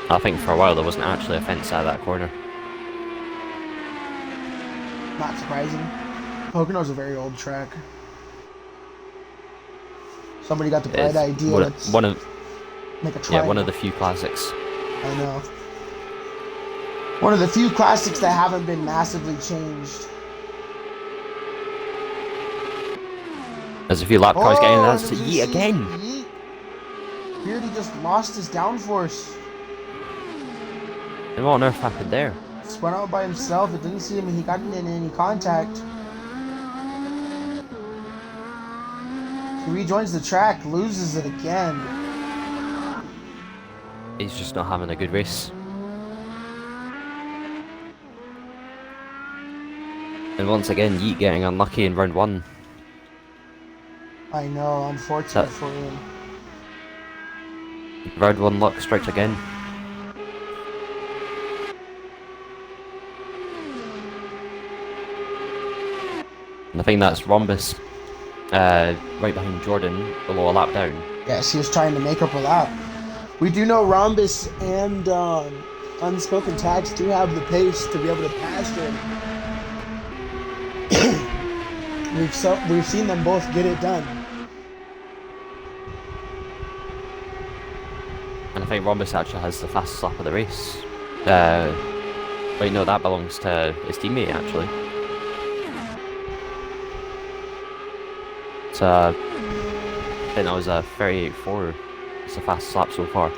I think for a while there wasn't actually a fence out of that corner. Not surprising. Pocono's a very old track. Somebody got the bright idea. Let's make a triangle. Yeah, one of the few classics. I know. One of the few classics that haven't been massively changed. There's a few lap cars getting that to Yeet again. Yeet. Beardy just lost his downforce. And what on earth happened there? Just went out by himself. It didn't seem he got in any contact. He rejoins the track, loses it again. He's just not having a good race. And once again, Yeet getting unlucky in round one. I know, unfortunate for him. Round one luck strikes again. And I think that's Rhombus right behind Jordan, below a lap down. Yes, he was trying to make up a lap. We do know Rhombus and Unspoken Tags do have the pace to be able to pass him. We've seen them both get it done. And I think Rhombus actually has the fastest lap of the race. Wait, no, that belongs to his teammate actually. So, I think that was a 38.4. It's the fastest lap so far.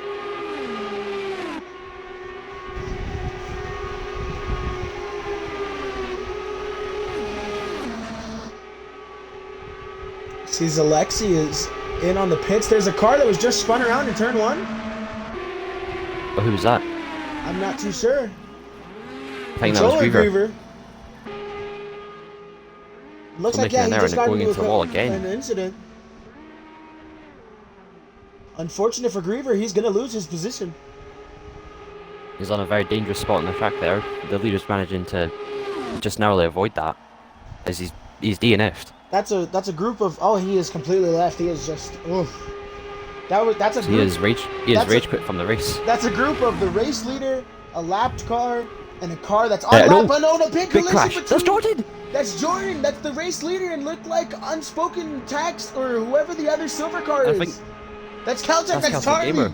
Sees Alexi is in on the pits. There's a car that was just spun around in turn one. But who was that? I'm not too sure. I think that was Griever. Looks so like, yeah, he just got into the wall again. An incident. Unfortunate for Griever, he's going to lose his position. He's on a very dangerous spot on the track there. The leader's managing to just narrowly avoid that, as he's DNF'd. That's a group of, oh, he is completely left. He is just, oof. That's a group. He is rage quit from the race. That's a group of the race leader, a lapped car, and a car that's on lap, but no, big crash. That's Jordan! That's Jordan. That's the race leader, and looked like Unspoken Tax or whoever the other silver car is. That's Caltech. That's Charlie. Gamer.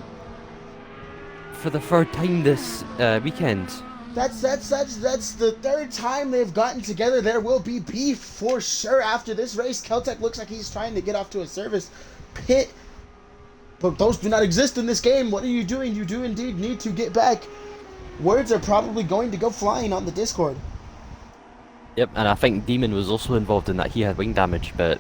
for the third time this weekend. That's the third time they've gotten together. There will be beef for sure after this race. Keltec looks like he's trying to get off to a service pit, but those do not exist in this game. What are you doing? You do indeed need to get back. Words are probably going to go flying on the Discord. Yep, and I think Demon was also involved in that. He had wing damage, but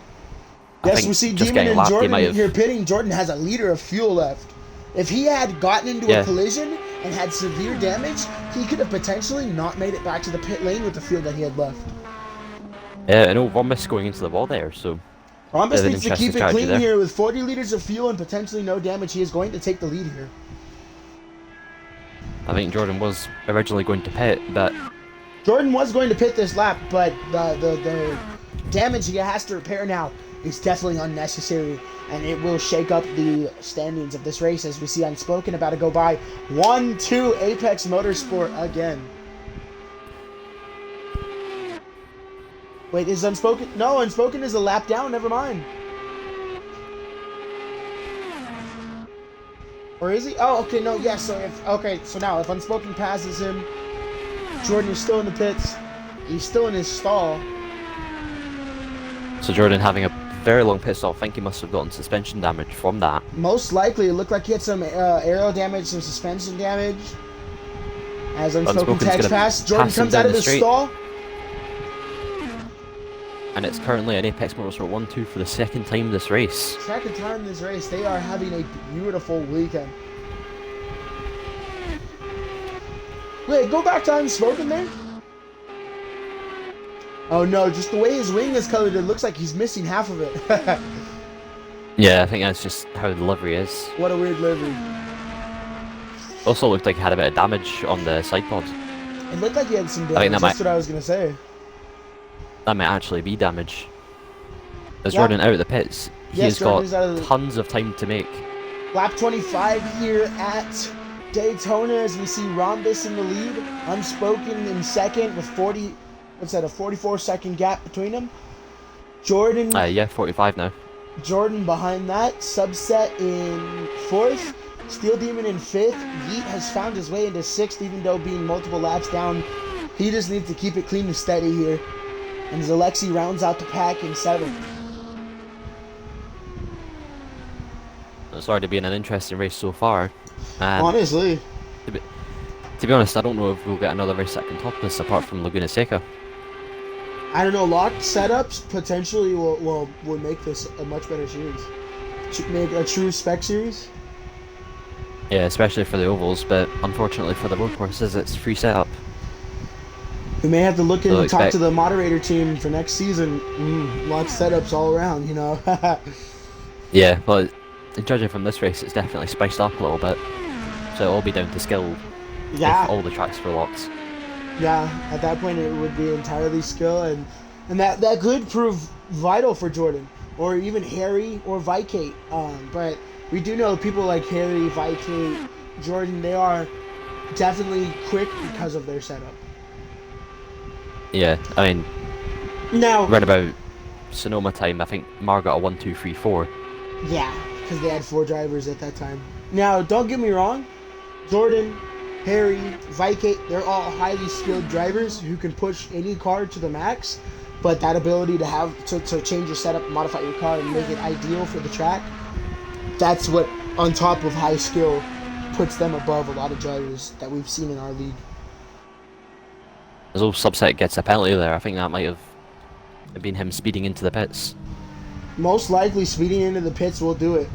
Yes, we see Demon and lapped, Jordan in here pitting. Jordan has a liter of fuel left. If he had gotten into a collision and had severe damage, he could have potentially not made it back to the pit lane with the fuel that he had left. Yeah, I know Rhombus going into the wall there, so... Rhombus needs to keep it clean here with 40 liters of fuel and potentially no damage. He is going to take the lead here. I think Jordan was originally going to pit, but... Jordan was going to pit this lap, but the damage he has to repair now is definitely unnecessary, and it will shake up the standings of this race as we see Unspoken about to go by 1-2 Apex Motorsport again. Wait, is Unspoken? No, Unspoken is a lap down, never mind. Or is he? Oh, okay, no, yes, so now if Unspoken passes him, Jordan is still in the pits, he's still in his stall. So Jordan having a very long pit stop, I think he must have gotten suspension damage from that. Most likely, it looked like he had some aero damage, some suspension damage. As Unspoken tags past, Jordan comes out of the stall. And it's currently an Apex Motorsport 1-2 for the second time this race. Second time this race. They are having a beautiful weekend. Wait, go back to Unspoken there? Oh no, just the way his wing is colored, it looks like he's missing half of it. Yeah, I think that's just how the livery is. What a weird livery. Also looked like he had a bit of damage on the side pod. It looked like he had some damage, that's what I was going to say. That might actually be damage. As Jordan out of the pits, he's got tons of time to make. Lap 25 here at Daytona as we see Rhombus in the lead. Unspoken in second with 40... What's that, a 44-second gap between them? Jordan... yeah, 45 now. Jordan behind that. Subset in fourth. Steel Demon in fifth. Yeet has found his way into sixth, even though being multiple laps down. He just needs to keep it clean and steady here. And Zalexi rounds out the pack in seventh. It's already been an interesting race so far. And honestly. To be honest, I don't know if we'll get another race that can top this apart from Laguna Seca. I don't know, locked setups potentially will make this a much better series. Make a true spec series. Yeah, especially for the ovals, but unfortunately for the road courses, it's free setup. We may have to look in and talk to the moderator team for next season. Locked setups all around, you know. Yeah, well, judging from this race, it's definitely spiced up a little bit. So it'll all be down to skill. Yeah. If all the tracks were locked. Yeah, at that point it would be entirely skill, and that could prove vital for Jordan, or even Harry or Vicate. But we do know people like Harry, Vicate, Jordan, they are definitely quick because of their setup. Yeah, I mean, now right about Sonoma time, I think Mar got a 1-2-3-4. Yeah, because they had 4 drivers at that time. Now, don't get me wrong, Jordan, Harry, Vicate, they're all highly skilled drivers who can push any car to the max, but that ability to have to change your setup, modify your car, and make it ideal for the track, that's what, on top of high skill, puts them above a lot of drivers that we've seen in our league. As old Subset gets a penalty there, I think that might have been him speeding into the pits. Most likely speeding into the pits will do it.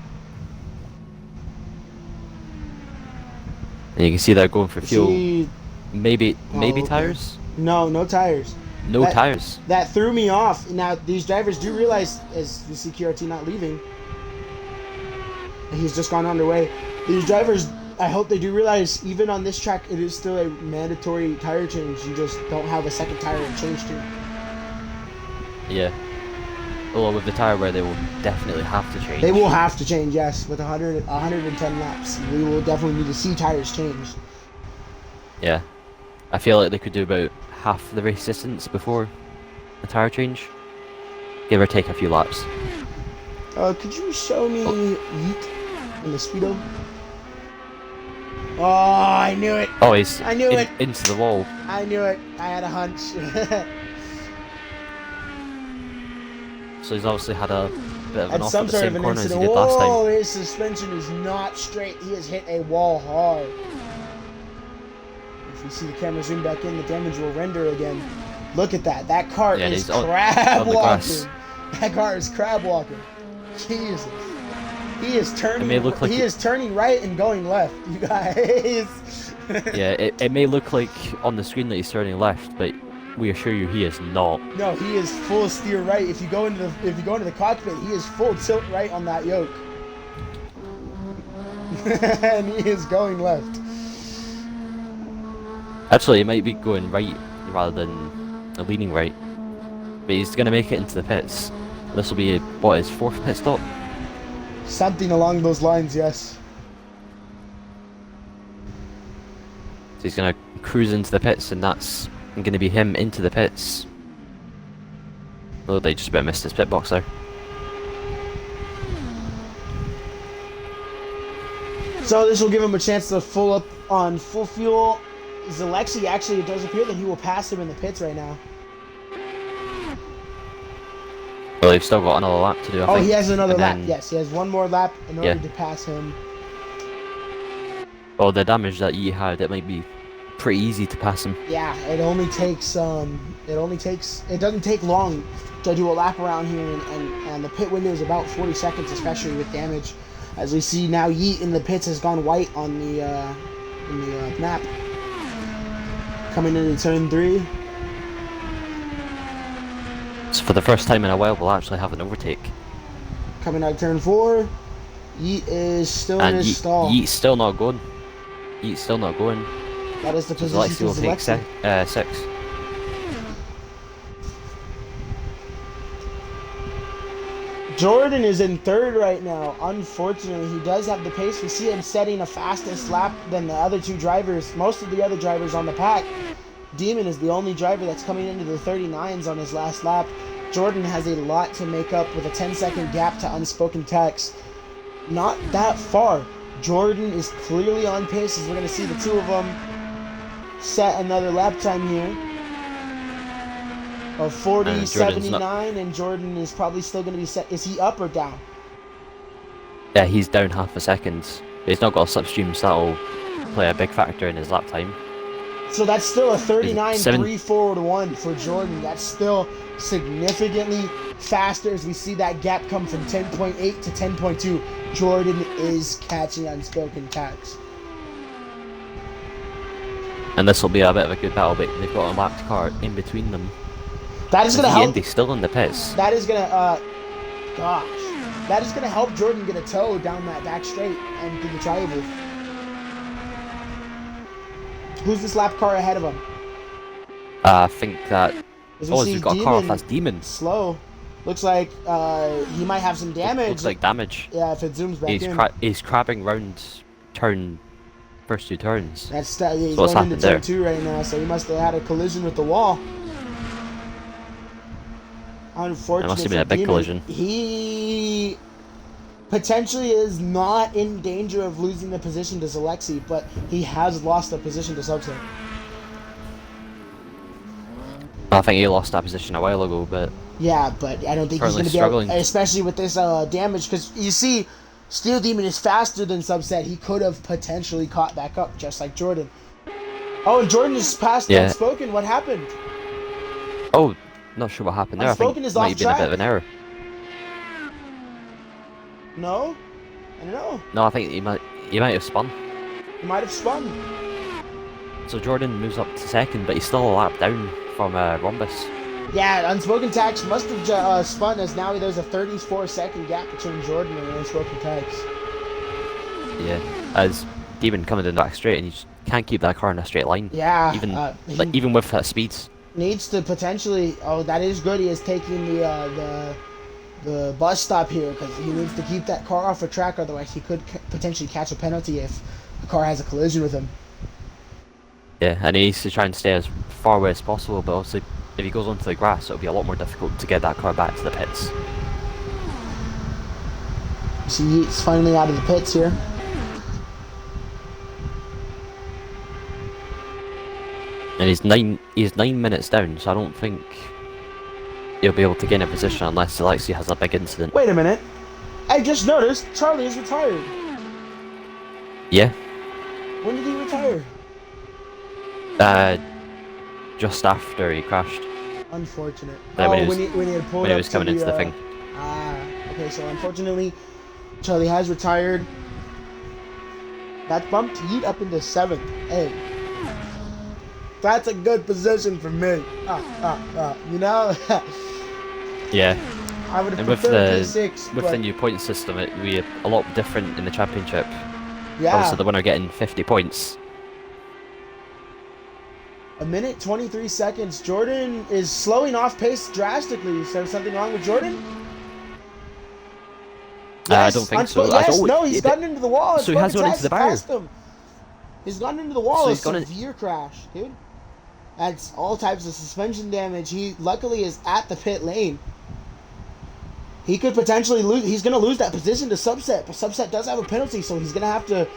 And you can see they're going for fuel. Maybe tires? No tires. No tires. That threw me off. Now, these drivers do realize, as we see QRT not leaving, and he's just gone underway. These drivers, I hope they do realize, even on this track, it is still a mandatory tire change. You just don't have a second tire to change to. Yeah. Well, with the tire wear, they will definitely have to change. They will have to change, yes. With 110 laps, we will definitely need to see tires change. Yeah. I feel like they could do about half the race distance before a tire change. Give or take a few laps. Could you show me Yeet in the Speedo? Oh, I knew it. Oh, he's I knew it. into the wall. I knew it. I had a hunch. So he's obviously had a bit of an Had off some at the sort of same an corner as he incident. did last Whoa, time. his suspension is not straight. He has hit a wall hard. If you see the camera zoom back in, the damage will render again. Look at that. That car Yeah, is he's on crab the grass. walking. That car is crab walking. Jesus. He is turning. may look like he is turning right and going left. You guys. Yeah, it may look like on the screen that he's turning left, but we assure you he is not. No, he is full steer right. If you go into the cockpit, he is full tilt right on that yoke. And he is going left. Actually, he might be going right rather than leaning right. But he's going to make it into the pits. This will be, what, his 4th pit stop? Something along those lines, yes. So he's going to cruise into the pits, and that's going to be him into the pits. Oh, they just about missed his pit box there. So this will give him a chance to full up on full fuel. Alexi, actually, it does appear that he will pass him in the pits right now. Well, they've still got another lap to do, I think. He has another And lap. then- Yes, he has one more lap in order to pass him. Well, the damage that he had, it might be pretty easy to pass him. Yeah, it only takes it doesn't take long to do a lap around here, and the pit window is about 40 seconds, especially with damage. As we see now, Yeet in the pits has gone white on the map. Coming into turn 3. So for the first time in a while, we'll actually have an overtake. Coming out turn 4. Yeet is still in And his stall. Yeet's still not going. Yeet's still not going. That is the So position Alexi to will take Alexi. 6. Jordan is in 3rd right now. Unfortunately, he does have the pace. We see him setting a fastest lap than the other 2 drivers. Most of the other drivers on the pack. Demon is the only driver that's coming into the 39s on his last lap. Jordan has a lot to make up with a 10-second gap to Unspoken Text. Not that far. Jordan is clearly on pace, as we're going to see the 2 of them set another lap time here of 40.79, and Jordan is probably still going to be set. Is he up or down? Yeah, he's down half a second. But he's not got a slipstream, so that'll play a big factor in his lap time. So that's still a 39.3 7 forward 1 for Jordan. That's still significantly faster as we see that gap come from 10.8 to 10.2. Jordan is catching Unspoken Text. And this will be a bit of a good battle, but they've got a lapped car in between them. That is going to help. Indy's still in the pits. That is going to, that is going to help Jordan get a toe down that back straight and through the tri-oval. Who's this lap car ahead of him? I think that... As we Oh, see he's got a car off that's Demon. Slow. Looks like he might have some damage. Looks like damage. Yeah, if it zooms back in. He's crabbing round first 2 turns. That's he's what's going into happened turn 2 right now, so he must have had a collision with the wall. Unfortunately, It must have been a big collision. He potentially is not in danger of losing the position to Alexi, but he has lost the position to Subset. I think he lost that position a while ago, but Yeah, but I don't think he's Currently going to be able, struggling. especially with this damage, because you see, Steel Demon is faster than Subset. He could have potentially caught back up, just like Jordan. Oh, and Jordan is past Yeah. Unspoken. What happened? oh, not sure what happened there. I think Unspoken it is might off have been a bit track. of an error. No? I don't know. No, I think he might have spun. He might have spun. So Jordan moves up to 2nd, but he's still a lap down from Rhombus. Yeah, Unspoken Tax must have spun, as now there's a 34-second gap between Jordan and Unspoken Tax. Yeah, as Demon coming down the back straight, and you just can't keep that car in a straight line. Yeah, Even even with that speeds. needs to potentially. Oh, that is good. He is taking the bus stop here because he needs to keep that car off a track. Otherwise, he could potentially catch a penalty if the car has a collision with him. Yeah, and he needs to try and stay as far away as possible, but also if he goes onto the grass, it'll be a lot more difficult to get that car back to the pits. You see, he's finally out of the pits here. And he's 9 minutes down, so I don't think he'll be able to gain a position unless Alexi has a big incident. Wait a minute. I just noticed Charlie is retired. Yeah. When did he retire? Just after he crashed. Unfortunate. Yeah, when he had pulled when he up was to coming into the thing. Okay, so unfortunately, Charlie has retired. That bumped Yeet up into 7th. Hey. That's a good position for me. You know? Yeah. I would have And with preferred P6, with but the new point system, it would be a lot different in the championship. yeah. Obviously, the winner getting 50 points. A minute 23 seconds. Jordan is slowing off pace drastically. Is there something wrong with Jordan? I don't think so. Yes, no, he's gotten into the wall. So he has gone into the barrier. He's gotten into the wall. So A he's gone severe crash, dude. That's all types of suspension damage. He luckily is at the pit lane. He could potentially lose. He's going to lose that position to Subset, but Subset does have a penalty, so he's going to have to.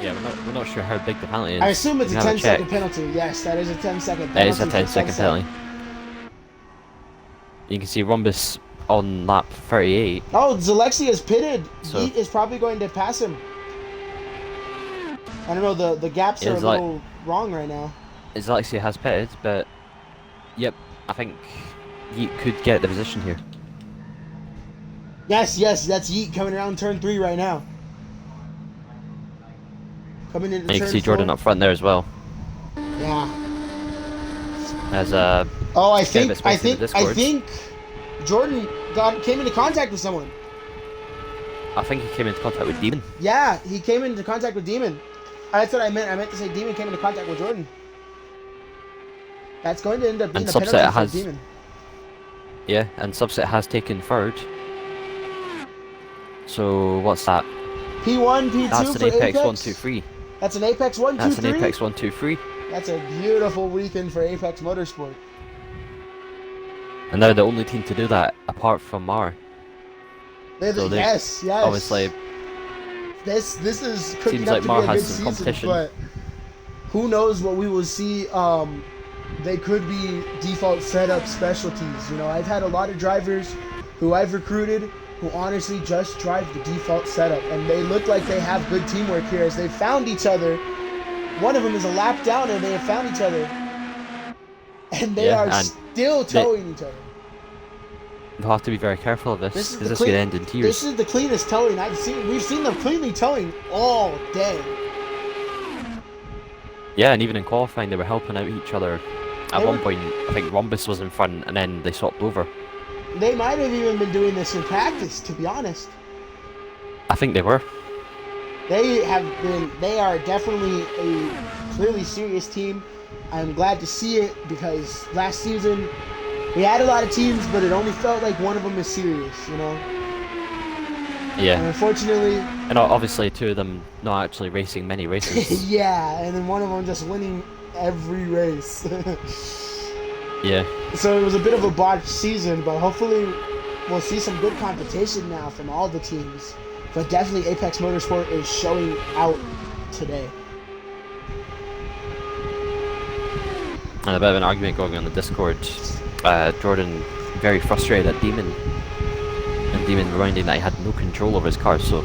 Yeah, we're not sure how big the penalty is. I assume it's We a can have 10-second penalty. Yes, that is a 10-second penalty. It is a 10-second penalty. You can see Rhombus on lap 38. Oh, Zalexi is pitted. So- Yeet is probably going to pass him. I don't know, the gaps are a It's like- little wrong right now. It's Alexia has pitted, but yep, I think Yeet could get the position here. Yes, that's Yeet coming around turn 3 right now. Coming into And you turn can see Jordan 4. up front there as well. Yeah. As Oh, I bit of a think space in the Discord. Jordan came into contact with someone. I think he came into contact with Demon. Yeah, he came into contact with Demon. That's what I meant. I meant to say Demon came into contact with Jordan. That's going to end up being And a Subset penalty for has- Demon. Yeah, and Subset has taken third. So what's that? P1, P2 That's for an Apex Apex. 1, 2, 3. That's an Apex 1, 2, That's 3. an Apex 1, 2, 3. That's a beautiful weekend for Apex Motorsport. And they're the only team to do that apart from Mar. Yes. Obviously, This is cooking seems up like to Mar be a has good some season, competition. but who knows what we will see. They could be default setup specialties. You know, I've had a lot of drivers who I've recruited who honestly just drive the default setup, and they look like they have good teamwork here as they found each other. One of them is a lap down, and they have found each other, and they are still towing each other. they'll have to be very careful of this because this could end in tears. This is the cleanest towing I've seen. We've seen them cleanly towing all day. Yeah, and even in qualifying, they were helping out each other. At one point, I think Rhombus was in front, and then they swapped over. They might have even been doing this in practice, to be honest. I think they were. They are definitely a clearly serious team. I'm glad to see it because last season we had a lot of teams, but it only felt like one of them is serious, you know? Yeah. And unfortunately... And obviously two of them not actually racing many races. yeah, and then one of them just winning every race. Yeah. So it was a bit of a botched season, but hopefully we'll see some good competition now from all the teams. But definitely Apex Motorsport is showing out today. And a bit of an argument going on the Discord. Jordan very frustrated at Demon. And Demon reminding that he had no control over his car, so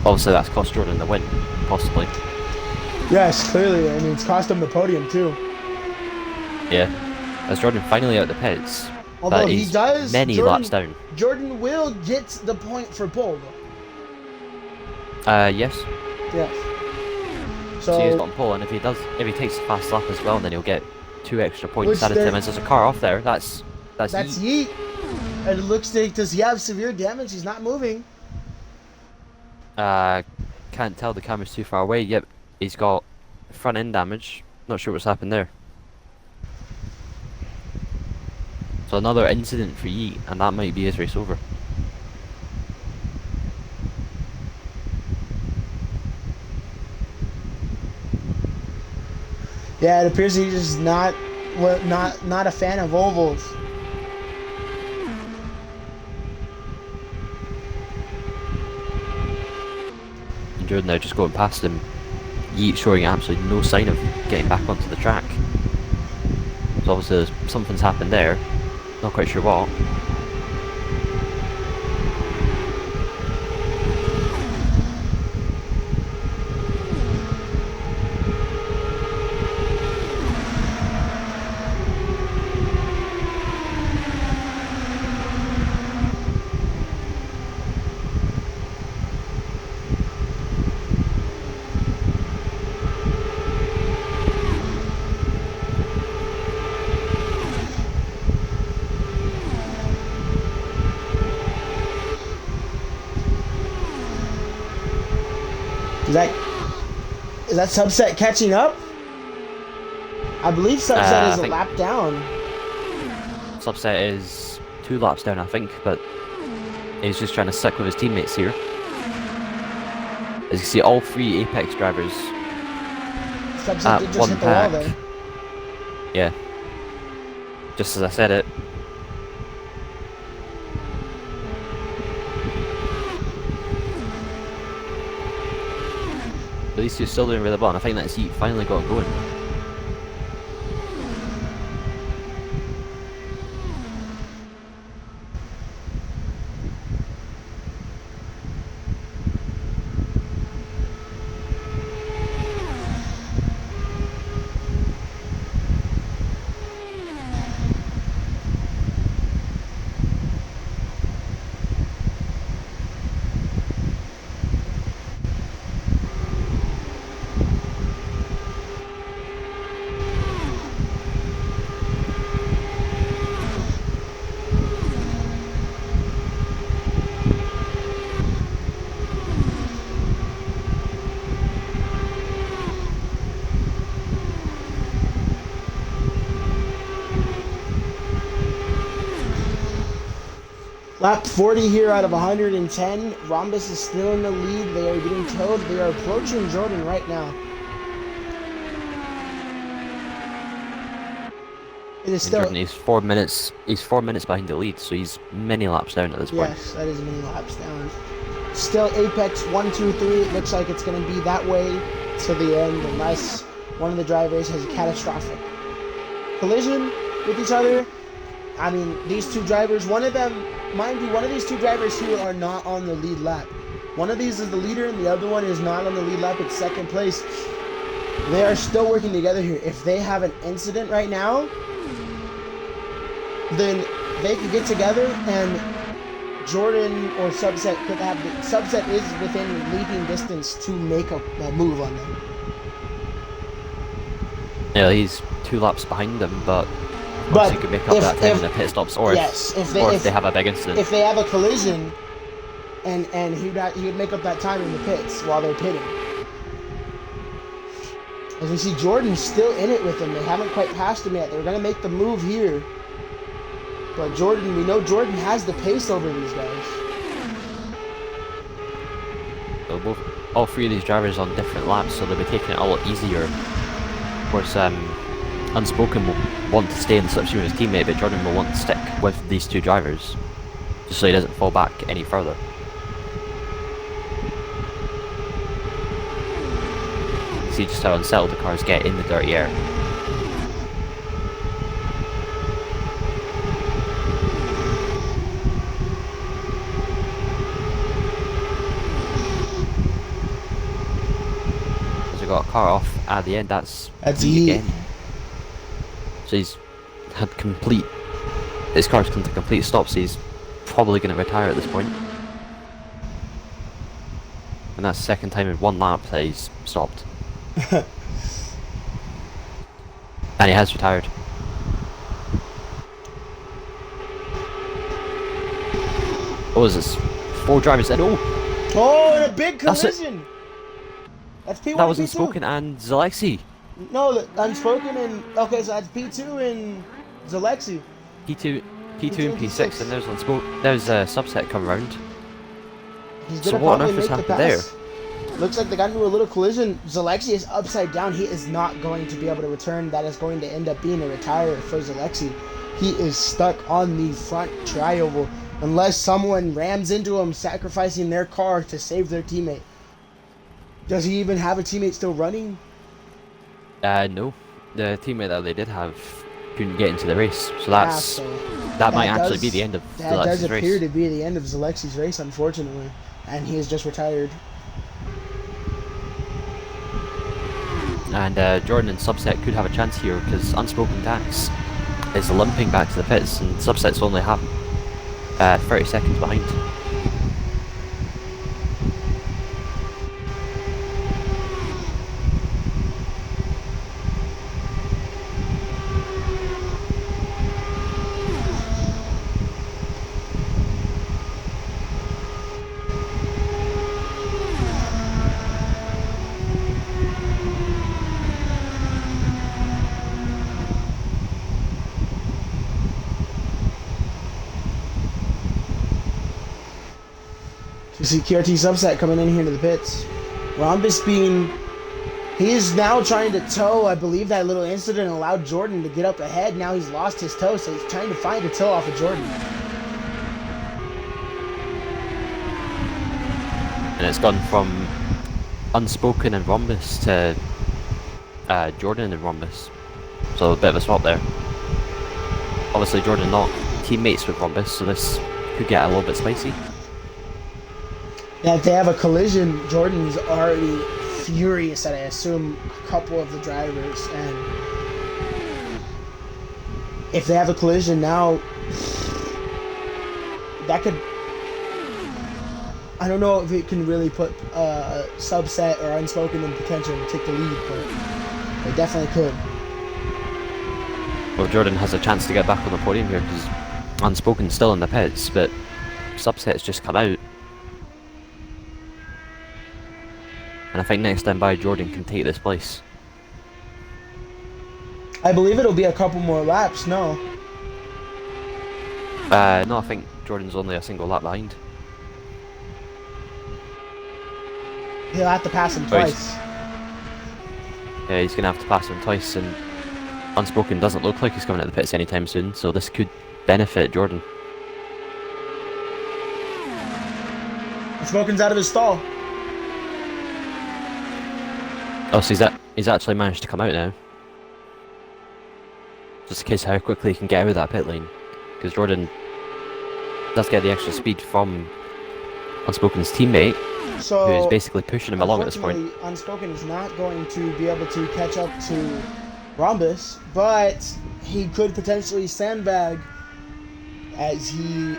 obviously that's cost Jordan the win, possibly. Yes, clearly. I mean, it's cost him the podium too. Yeah. As Jordan finally out the pits. Although he does, many laps down. Jordan will get the point for pole, Yes. Yes. So So he's got on pole, and if he takes the fast lap as well, then he'll get 2 extra points Which added to there- him. As there's a car off there, that's Yeet. And it looks like, does he have severe damage? He's not moving. Can't tell, the camera's too far away. Yep, he's got front end damage. Not sure what's happened there. So another incident for Yeet, and that might be his race over. Yeah, it appears he's just not a fan of ovals. And Jordan now just going past him. Yeet showing absolutely no sign of getting back onto the track. So obviously something's happened there. Not quite sure what. Is that Subset catching up? I believe Subset is a think lap down. Subset is 2 laps down, I think, but he's just trying to stick with his teammates here. As you can see, all 3 Apex drivers Subset did at just one hit the wall pack. there. Yeah. Just as I said it. At least he's still doing really well, and I think that's he finally got going. Lap 40 here out of 110. Rhombus is still in the lead. They are getting towed. They are approaching Jordan right now. It is still. Jordan, he's 4 minutes. He's 4 minutes behind the lead, so he's many laps down at this point. Yes, that is many laps down. Still Apex 1, 2, 3. It looks like it's going to be that way to the end, unless one of the drivers has a catastrophic collision with each other. I mean, these 2 drivers, one of them, mind you, one of these 2 drivers here are not on the lead lap. One of these is the leader, and the other one is not on the lead lap. It's second place. They are still working together here. If they have an incident right now, then they could get together, and Jordan or Subset could have. Subset is within leaping distance to make a move on them. Yeah, he's 2 laps behind them, but he could make up that time in the pit stops, or if they have a big incident. If they have a collision, and he would make up that time in the pits while they're pitting. As we see, Jordan's still in it with them. They haven't quite passed him yet. They're going to make the move here. But Jordan, we know Jordan has the pace over these guys. So all 3 of these drivers on different laps, so they'll be taking it a lot easier. Of course, Unspoken will want to stay in the slipstream with his teammate, but Jordan will want to stick with these 2 drivers, just so he doesn't fall back any further. See just how unsettled the cars get in the dirty air. He got a car off at the end. That's E again. So he's had his car's come to complete stop, so he's probably going to retire at this point. And that's the second time in 1 lap that he's stopped. And he has retired. What is this? 4 drivers in. Oh, and a big collision! That's P1 that was and P2. Unspoken and Zalexi. No, Unspoken and... Okay, so that's P2 and Zalexi. P2 and P6, and there's Unspoken. There's a Subset come around. So what on earth has happened there? Looks like they got into a little collision. Zalexi is upside down. He is not going to be able to return. That is going to end up being a retire for Zalexi. He is stuck on the front trioval unless someone rams into him, sacrificing their car to save their teammate. Does he even have a teammate still running? No. The teammate that they did have couldn't get into the race, so Yeah, so that might that actually be the does end of that does Zalexi's appear race. to be the end of Zalexi's race, unfortunately, and he has just retired. And Jordan and Subset could have a chance here because Unspoken Dax is limping back to the pits, and Subset's only 30 seconds behind. You see QRT Subset coming in here to the pits. Rhombus he is now trying to tow. I believe that little incident allowed Jordan to get up ahead. Now he's lost his tow, so he's trying to find a tow off of Jordan. And it's gone from Unspoken and Rhombus to Jordan and Rhombus. So a bit of a swap there. Obviously Jordan not teammates with Rhombus, so this could get a little bit spicy. Yeah, if they have a collision, Jordan's already furious at, I assume, a couple of the drivers. And if they have a collision now, that could... I don't know if it can really put Subset or Unspoken in potential to take the lead, but it definitely could. Well, Jordan has a chance to get back on the podium here because Unspoken's still in the pits, but Subset's just come out. And I think next time by, Jordan can take this place. I believe it'll be a couple more laps, no? No, I think Jordan's only a single lap behind. He'll have to pass him twice. Yeah, he's going to have to pass him twice, and Unspoken doesn't look like he's coming out of the pits anytime soon, so this could benefit Jordan. Unspoken's out of his stall. Oh, so he's actually managed to come out now. Just in case how quickly he can get out of that pit lane. Because Jordan does get the extra speed from Unspoken's teammate, so, who is basically pushing him along at this point. Unspoken is not going to be able to catch up to Rhombus, but he could potentially sandbag as he...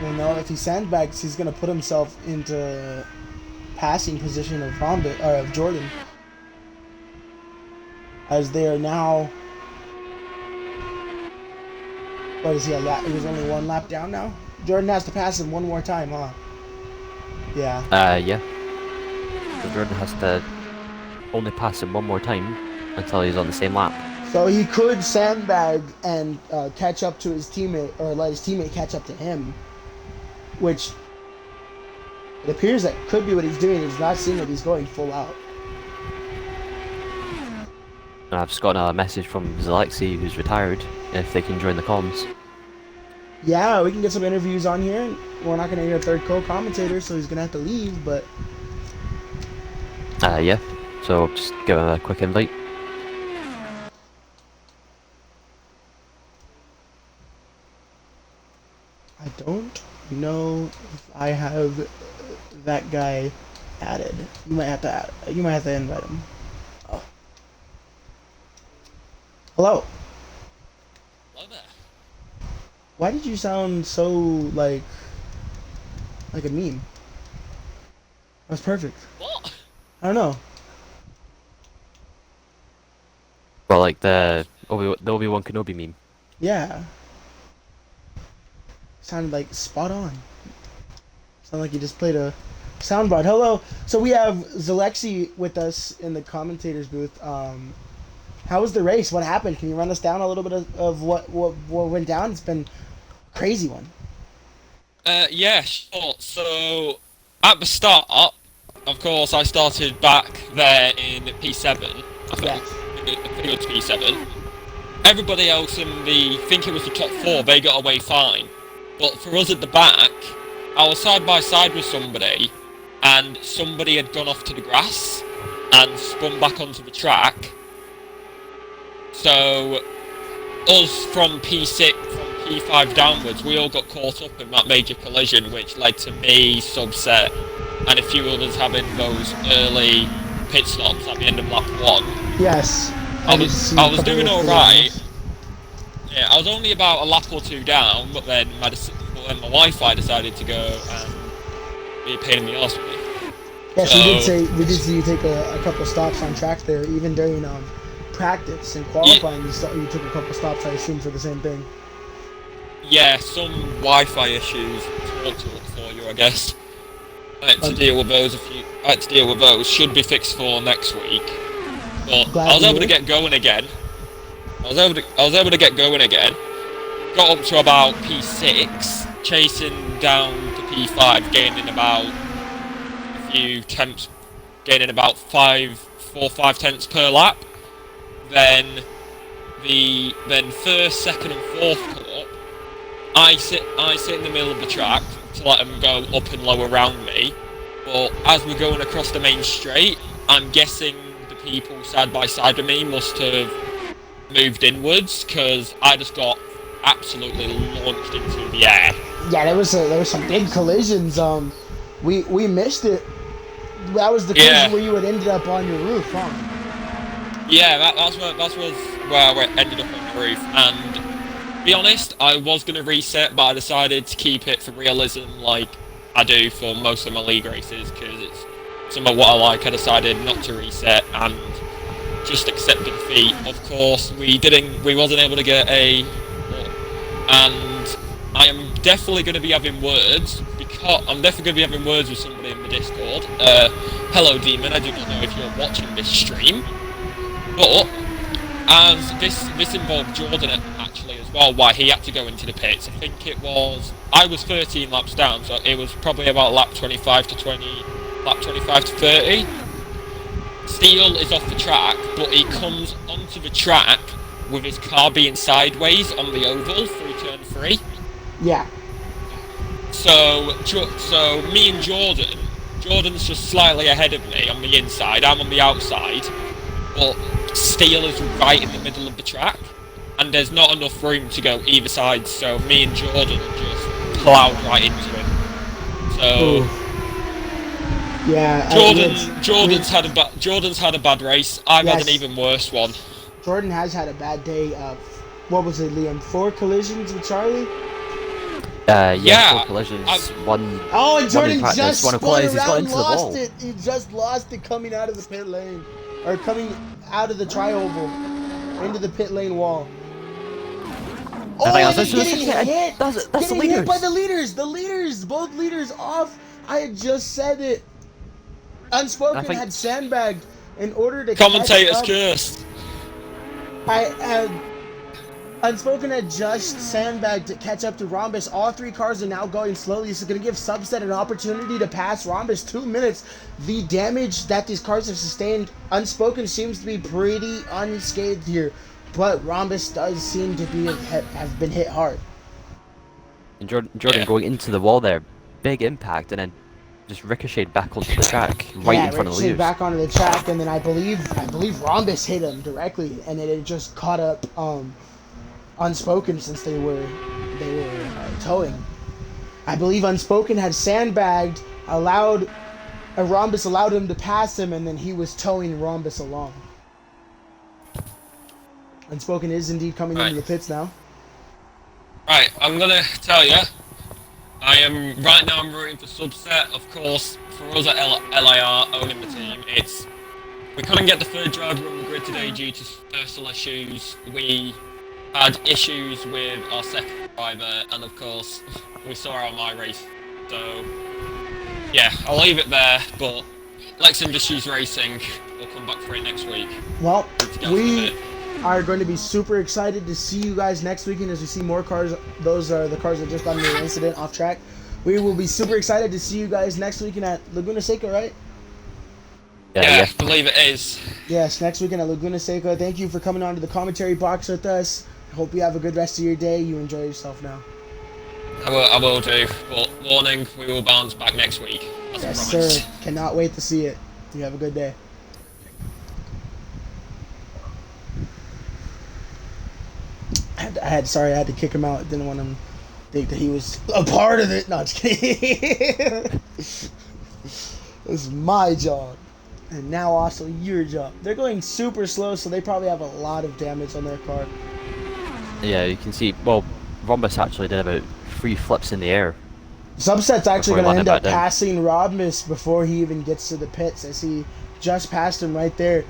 Well, no, if he sandbags, he's going to put himself into passing position of of Jordan. As they are now... What is he, a lap? He was only one lap down now? Jordan has to pass him one more time, huh? Yeah. Yeah. So Jordan has to only pass him one more time until he's on the same lap. So he could sandbag and catch up to his teammate, or let his teammate catch up to him. Which, it appears that could be what he's doing. He's not seeing that he's going full out. And I've just got a message from Zalexi, who's retired, if they can join the comms. Yeah, we can get some interviews on here. We're not going to hear a third co-commentator, so he's going to have to leave, but... Yeah. So just give him a quick invite. I don't know if I have that guy added. You might have to invite him. Oh. Hello. Hello there. Why did you sound so like a meme? That's perfect. What? I don't know. Well, like the Obi-Wan Kenobi meme. Yeah. Sounded like spot on. Sounded like you just played a soundboard. Hello. So we have Zalexi with us in the commentators booth. How was the race? What happened? Can you run us down a little bit of what went down? It's been a crazy one. Yeah, sure. So, at the start, of course, I started back there in P7, I think. Yeah. I think it was P7. Everybody else in think it was the top 4, they got away fine. But for us at the back, I was side by side with somebody, and somebody had gone off to the grass and spun back onto the track. So us from P6, from P5 downwards, we all got caught up in that major collision, which led to me, Subset, and a few others having those early pit stops at the end of lap 1. Yes. I was doing alright. Yeah, I was only about a lap or 2 down, but then my Wi-Fi decided to go and be a pain in the arse with me. Yes, So, we did see you take a couple stops on track there, even during practice and qualifying. You took a couple stops, I assume, for the same thing. yeah, some Wi-Fi issues for you, I guess. I had to deal with those. Should be fixed for next week. But I was able to get going again. I was able to get going again. Got up to about P6, chasing down to P5, gaining about a few tenths, gaining about 4-5 tenths per lap. Then first, second, and fourth come up. I sit in the middle of the track to let them go up and low around me. But as we're going across the main straight, I'm guessing the people side by side with me must have moved inwards, because I just got absolutely launched into the air. Yeah, there was some big collisions. We missed it. That was the collision where you had ended up on your roof, huh? Yeah, that was where I ended up on the roof. And to be honest, I was going to reset, but I decided to keep it for realism, like I do for most of my league races, because it's some of what I like. I decided not to reset and just accept the defeat. Of course, we wasn't able to get a, and I am definitely going to be having words, because I'm definitely going to be having words with somebody in the Discord. Hello, Demon. I do not know if you're watching this stream, but as this involved Jordan actually as well, why he had to go into the pits. I think I was 13 laps down, so it was probably about lap 25 to 30. Steele is off the track, but he comes onto the track with his car being sideways on the oval through turn 3. Yeah. So me and Jordan's just slightly ahead of me on the inside, I'm on the outside, but Steele is right in the middle of the track, and there's not enough room to go either side, so me and Jordan just ploughed right into him. So... Ooh. Yeah, Jordan's had a bad race. I've had an even worse one. Jordan has had a bad day. What was it, Liam? 4 collisions with Charlie? 4 collisions. One. Oh, and Jordan one in just one spun he's got around, into the wall. lost it. He just lost it coming out of the pit lane, or coming out of the tri-oval into the pit lane wall. Oh, and getting hit! That's Getting the hit by leaders. the leaders, both leaders off. I had just said it. Unspoken had sandbagged in order to commentator's cursed. Unspoken had just sandbagged to catch up to Rhombus. All 3 cars are now going slowly. This is going to give Subset an opportunity to pass Rhombus. 2 minutes. The damage that these cars have sustained, Unspoken seems to be pretty unscathed here, but Rhombus does seem to have been hit hard. And Jordan going into the wall there, big impact, and then just ricocheted back onto the track, right in front of the leaders. Back onto the track, and then I believe Rhombus hit him directly, and it had just caught up Unspoken since they were towing. I believe Unspoken had sandbagged, Rhombus allowed him to pass him, and then he was towing Rhombus along. Unspoken is indeed coming into the pits now. Right, I'm gonna tell you. I'm rooting for Subset, of course. For us at LIR owning the team, we couldn't get the 3rd driver on the grid today due to personal issues. We had issues with our 2nd driver, and of course, we saw how my race. So, yeah, I'll leave it there. But Lex Industries Racing will come back for it next week. Well, we are going to be super excited to see you guys next weekend as we see more cars. Those are the cars that just got into an incident off track. We will be super excited to see you guys next weekend at Laguna Seca, right? Yeah, I believe it is. Yes, next weekend at Laguna Seca. Thank you for coming on to the commentary box with us. I hope you have a good rest of your day. You enjoy yourself now. I will do. But warning, we will bounce back next week. As Yes, promised. sir. Cannot wait to see it. You have a good day. Sorry, I had to kick him out. Didn't want him to think that he was a part of it. No, just kidding. It's my job. And now also your job. They're going super slow, so they probably have a lot of damage on their car. Yeah, you can see. Well, Rhombus actually did about 3 flips in the air. Subset's actually Before he going to end landed up back down. passing Rhombus before he even gets to the pits, as he just passed him right there.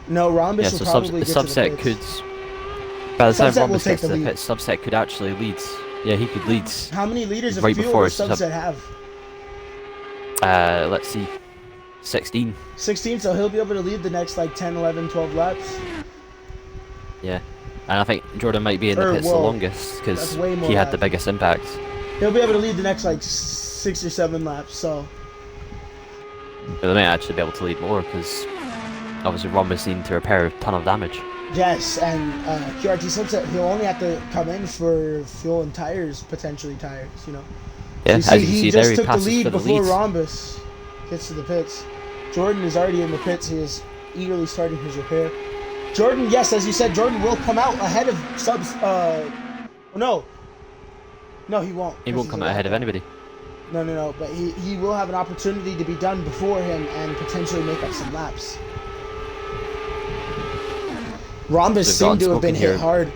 No, Rhombus Yeah, will so probably get to the Subset pits. could. By the time Subset will Rhombus take gets the to the lead. pit, Subset could actually lead. Yeah, he could lead. How many liters of Right fuel before does Sub- Subset have? Let's see, 16. 16, so he'll be able to lead the next like 10, 11, 12 laps. Yeah, and I think Jordan might be in the pits the longest because that's way more he had the laps. biggest impact. He'll be able to lead the next like 6 or 7 laps, so. But they might actually be able to lead more because obviously Rhombus needing to repair a ton of damage. Yes, and QRT Subset, he'll only have to come in for fuel and tires, potentially tires, you know. Yeah, So as you can see there, just he took the passes lead for the before lead. Rhombus gets to the pits. Jordan is already in the pits. He is eagerly starting his repair. Jordan, yes, as you said, Jordan will come out ahead of Subs. No, he won't. He won't come out ahead of anybody. No. But he will have an opportunity to be done before him and potentially make up some laps. Rhombus So seemed to have been Unspoken here. hit hard.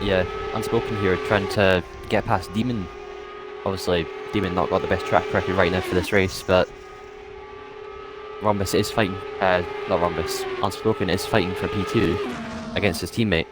Yeah, Unspoken here trying to get past Demon. Obviously, Demon not got the best track record right now for this race, but Rhombus is fighting. Not Rhombus. Unspoken is fighting for P2 against his teammate.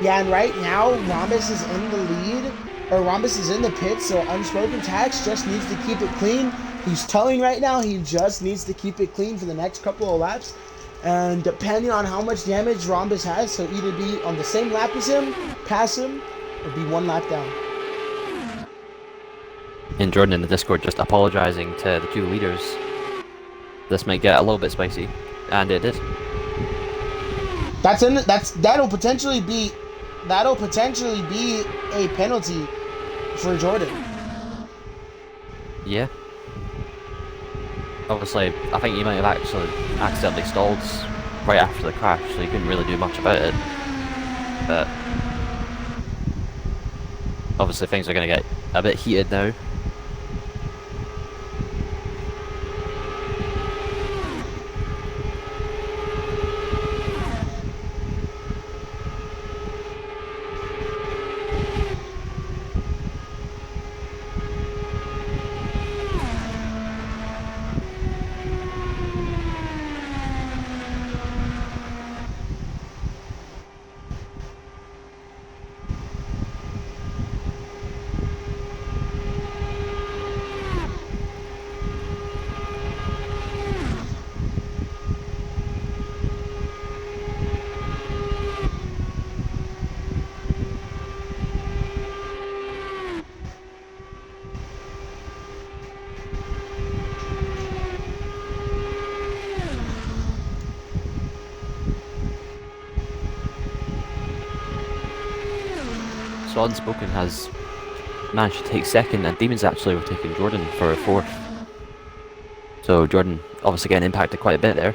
Yeah, and right now, Rhombus is in the lead, or Rhombus is in the pit, so Unspoken Tax just needs to keep it clean. He's telling right now he just needs to keep it clean for the next couple of laps. And depending on how much damage Rhombus has, he'll either be on the same lap as him, pass him, or be 1 lap down. And Jordan in the Discord just apologising to the 2 leaders. This might get a little bit spicy, and it did. That'll potentially be a penalty for Jordan. Yeah. Obviously, I think he might have actually accidentally stalled right after the crash, so he couldn't really do much about it. But obviously things are going to get a bit heated now. So Unspoken has managed to take second, and Demon's actually overtaken Jordan for a 4th. So Jordan obviously getting impacted quite a bit there.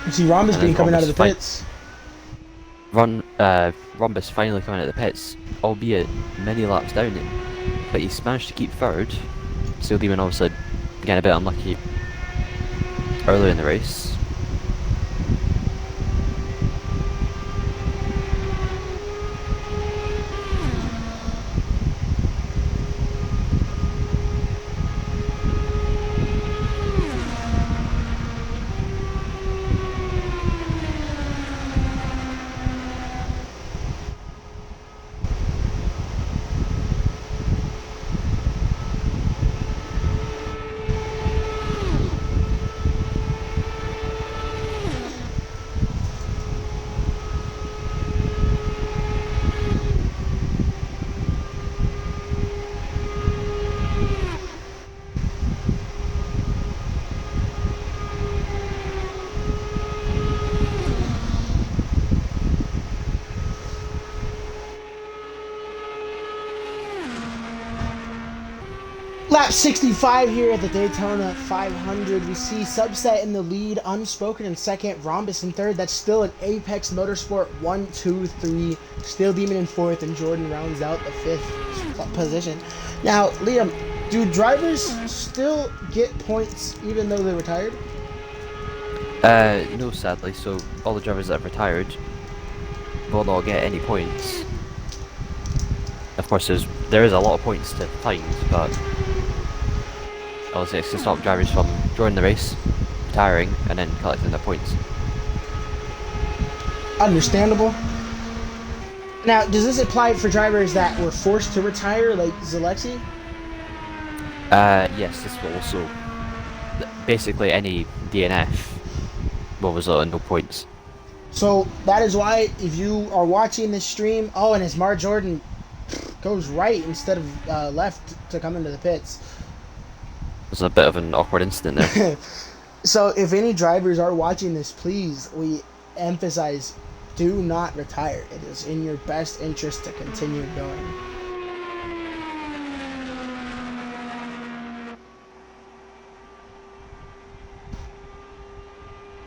You see Rhombus And then being coming out of the Rhombus pits. Rhombus finally coming out of the pits, albeit many laps down him, but he's managed to keep 3rd. Steel Demon obviously getting a bit unlucky earlier in the race. Lap 65 here at the Daytona 500. We see Subset in the lead, Unspoken in second, Rhombus in third. That's still an Apex Motorsport 1, 2, 3. Steel Demon in fourth, and Jordan rounds out the fifth position. Now, Liam, do drivers still get points even though they're retired? No, sadly. So all the drivers that have retired will not get any points. Of course, there is a lot of points to find, but obviously it's to stop drivers from joining the race, retiring, and then collecting their points. Understandable. Now, does this apply for drivers that were forced to retire, like Zalexi? Yes, this will also. Basically, any DNF will result in no points. So that is why, if you are watching this stream, and as Mar Jordan goes right instead of left to come into the pits. There's a bit of an awkward incident there. So if any drivers are watching this, please, we emphasize, do not retire. It is in your best interest to continue going.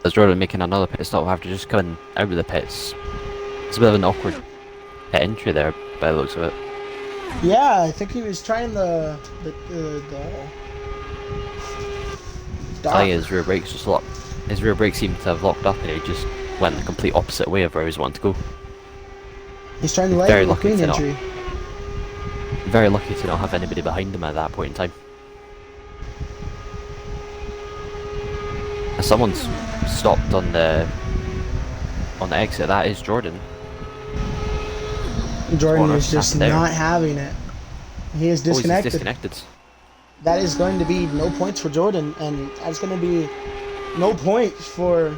As Jordan making another pit stop, we'll have to just come in out of the pits. It's a bit of an awkward pit entry there, by the looks of it. Yeah, I think he was trying the I think his rear brakes just locked. His rear brakes seemed to have locked up, and he just went the complete opposite way of where he was wanting to go. He's trying to let the Queen entry. Very lucky to not have anybody behind him at that point in time. Someone's stopped on the exit. That is Jordan. Jordan is just not having it. He is disconnected. He's disconnected. That is going to be no points for Jordan, and that's going to be no points for.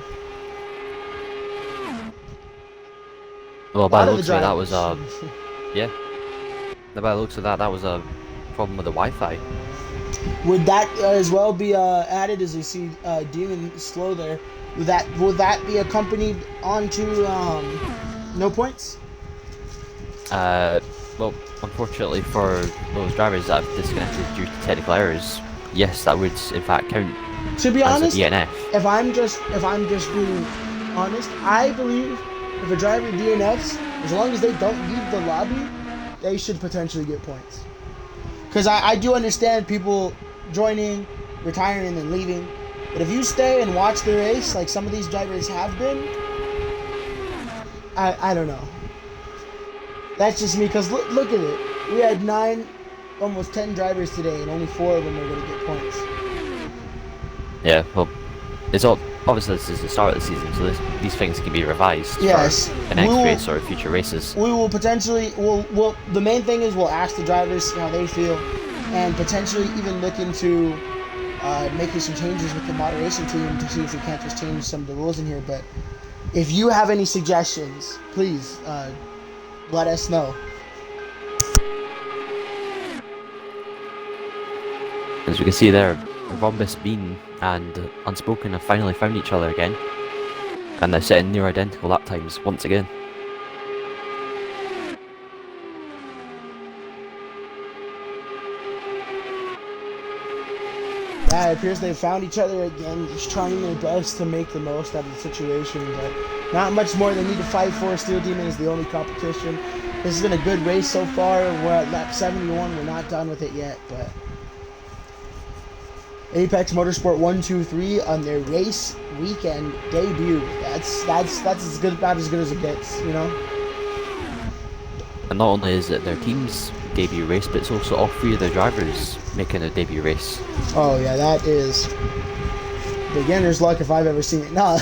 Well, by the looks of it, that was yeah. By the looks of that, that was a problem with the Wi-Fi. Would that as well be added as we see Demon slow there? Would that be accompanied onto no points? Well, unfortunately for those drivers that have disconnected due to technical errors, yes, that would in fact count. To be honest, as a DNF. if I'm just being honest, I believe if a driver DNFs, as long as they don't leave the lobby, they should potentially get points. Because I do understand people joining, retiring, and then leaving. But if you stay and watch the race, like some of these drivers have been, I don't know. That's just me, because look at it. We had 9, almost 10 drivers today, and only 4 of them are going to get points. Yeah, well, it's all obviously this is the start of the season, so these things can be revised. Yes, for the next race or future races. We will potentially. We'll. The main thing is we'll ask the drivers how they feel, and potentially even look into making some changes with the moderation team to see if we can't just change some of the rules in here. But if you have any suggestions, please let us know. As we can see there, Rhombus, Bean, and Unspoken have finally found each other again, and they're setting near identical lap times once again. Yeah, it appears they've found each other again, just trying their best to make the most out of the situation, but not much more they need to fight for. Steel Demon is the only competition. This has been a good race so far. We're at lap 71. We're not done with it yet, but Apex Motorsport 1, 2, 3 on their race weekend debut. That's as good about as good as it gets, you know. And not only is it their team's debut race, but it's also all 3 of their drivers making a debut race. Oh yeah, that is beginner's luck if I've ever seen it. No,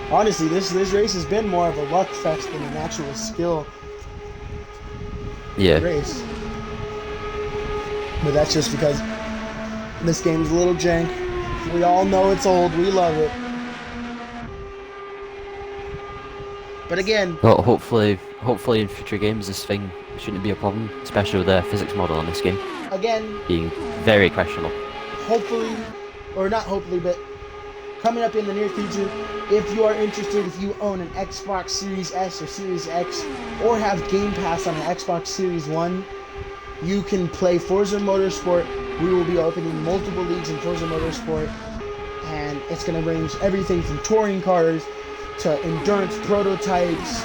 honestly, this race has been more of a luck fest than an actual skill race. But that's just because this game's a little jank. We all know it's old. We love it. But again, well, hopefully in future games this thing shouldn't be a problem, especially with the physics model in this game. Again, being very questionable. Hopefully, or not hopefully, but coming up in the near future, if you are interested, if you own an Xbox Series S or Series X, or have Game Pass on an Xbox Series One, you can play Forza Motorsport. We will be opening multiple leagues in Forza Motorsport, and it's going to range everything from touring cars to endurance prototypes.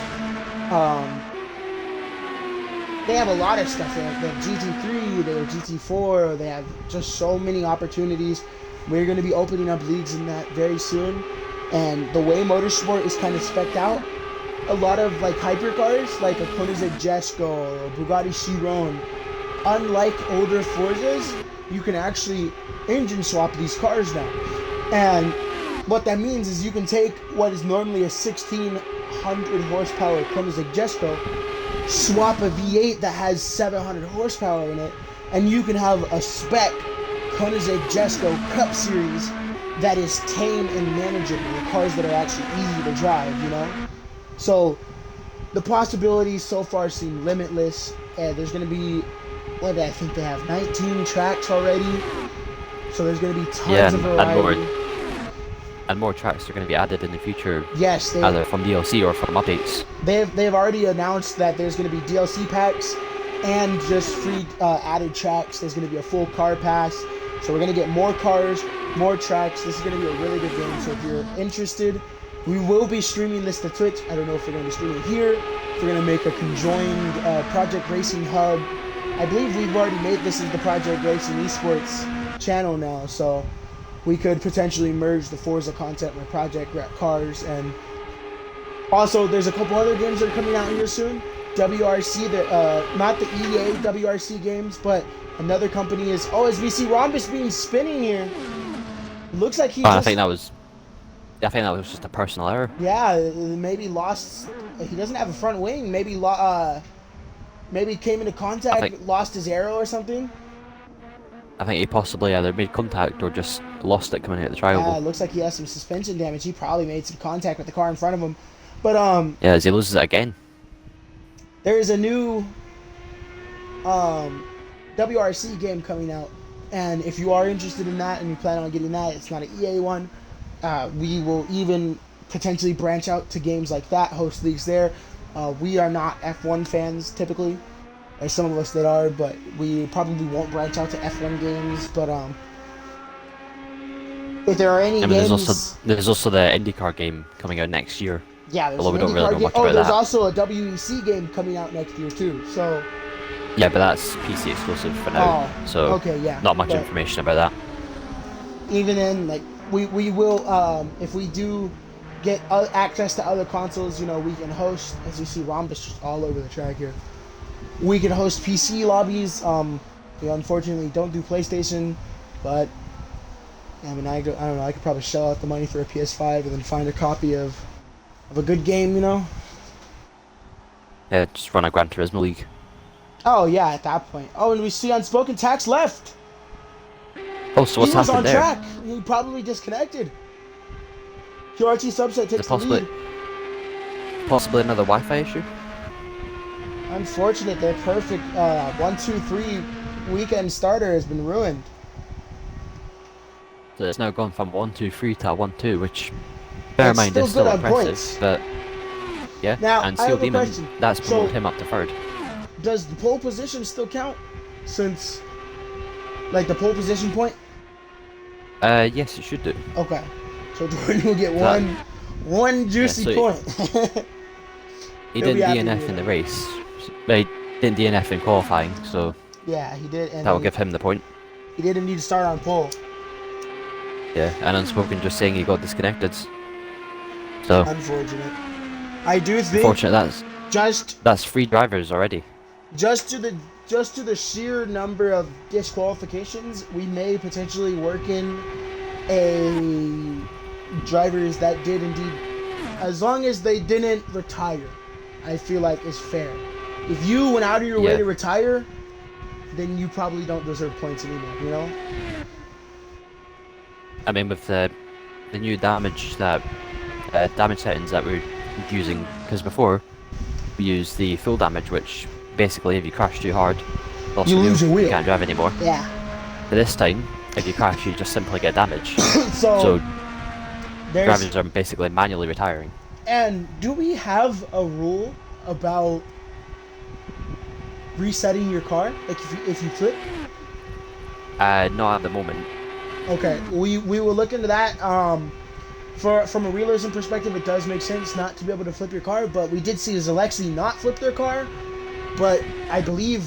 They have a lot of stuff. They have GT3, they have GT4, they have just so many opportunities. We're going to be opening up leagues in that very soon. And the way Motorsport is kind of specced out, a lot of like hypercars, like a Koenigsegg Jesko or a Bugatti Chiron, unlike older Forzas, you can actually engine swap these cars now. And what that means is you can take what is normally a 1600 horsepower Koenigsegg Jesko, swap a V8 that has 700 horsepower in it, and you can have a spec Koenigsegg Jesko Cup Series that is tame and manageable, cars that are actually easy to drive, you know? So the possibilities so far seem limitless. There's going to be, I think they have 19 tracks already, so there's going to be tons of variety. And more tracks are going to be added in the future. Yes, either from DLC or from updates. They've already announced that there's going to be DLC packs and just free added tracks. There's going to be a full car pass, so we're going to get more cars, more tracks. This is going to be a really good game. So if you're interested, we will be streaming this to Twitch. I don't know if we're going to be streaming here. If we're going to make a conjoined Project Racing hub. I believe we've already made this as the Project Racing Esports channel now, so we could potentially merge the Forza content with Project Cars. And also there's a couple other games that are coming out here soon. WRC, not the EA WRC games, but another company is, as we see Rhombus being spinning here. Looks like I think that was just a personal error. Yeah, maybe lost. He doesn't have a front wing. Maybe came into contact, lost his arrow or something. I think he possibly either made contact or just lost it coming out of the triangle. Yeah, it looks like he has some suspension damage. He probably made some contact with the car in front of him. But yeah, as he loses it again. There is a new WRC game coming out, and if you are interested in that and you plan on getting that, it's not an EA one. We will even potentially branch out to games like that, host leagues there. We are not F1 fans typically. There's some of us that are, but we probably won't branch out to F1 games. But if there are any games, there's also the IndyCar game coming out next year. Yeah, there's although we don't really know much about there's that. also a WEC game coming out next year too. So yeah, but that's PC exclusive for now. So okay, yeah, not much information about that. Even then, like we will, if we do get access to other consoles, you know, we can host. As you see, Rhombus just all over the track here. We can host PC lobbies. We unfortunately don't do PlayStation, but I mean, I don't know. I could probably shell out the money for a PS5 and then find a copy of a good game, you know. Yeah, just run a Gran Turismo league. Oh yeah, at that point. Oh, and we see Unspoken Tax left. Oh, so what's happened there? He was on track. He probably disconnected. QRT subset takes the lead. Possibly another Wi-Fi issue. Unfortunate, their perfect 1-2-3 weekend starter has been ruined. So it's now gone from 1-2-3 to 1-2, which, bear in mind, is still impressive. But yeah, now, and Steel Demon, that's promoted him up to third. Does the pole position still count? Since, like, the pole position point? Yes, it should do. Okay, so Jordan will get one juicy point. He didn't DNF in the race. He didn't DNF in qualifying, so yeah, he did. And that will give him the point. He didn't need to start on pole. Yeah, and Unspoken just saying he got disconnected. So unfortunate. I do think. Unfortunate. That's 3 drivers already. Just to the sheer number of disqualifications, we may potentially work in a drivers that did indeed, as long as they didn't retire, I feel like it's fair. If you went out of your way to retire, then you probably don't deserve points anymore, you know? I mean, with the new damage settings that we're using, because before we used the full damage, which basically if you crash too hard, you lose your wheel. You can't drive anymore. Yeah. But this time, if you crash, you just simply get damage. so drivers are basically manually retiring. And do we have a rule about resetting your car? Like if you flip? Not at the moment. Okay, we will look into that. From a realism perspective, it does make sense not to be able to flip your car, but we did see Zalexi not flip their car. But I believe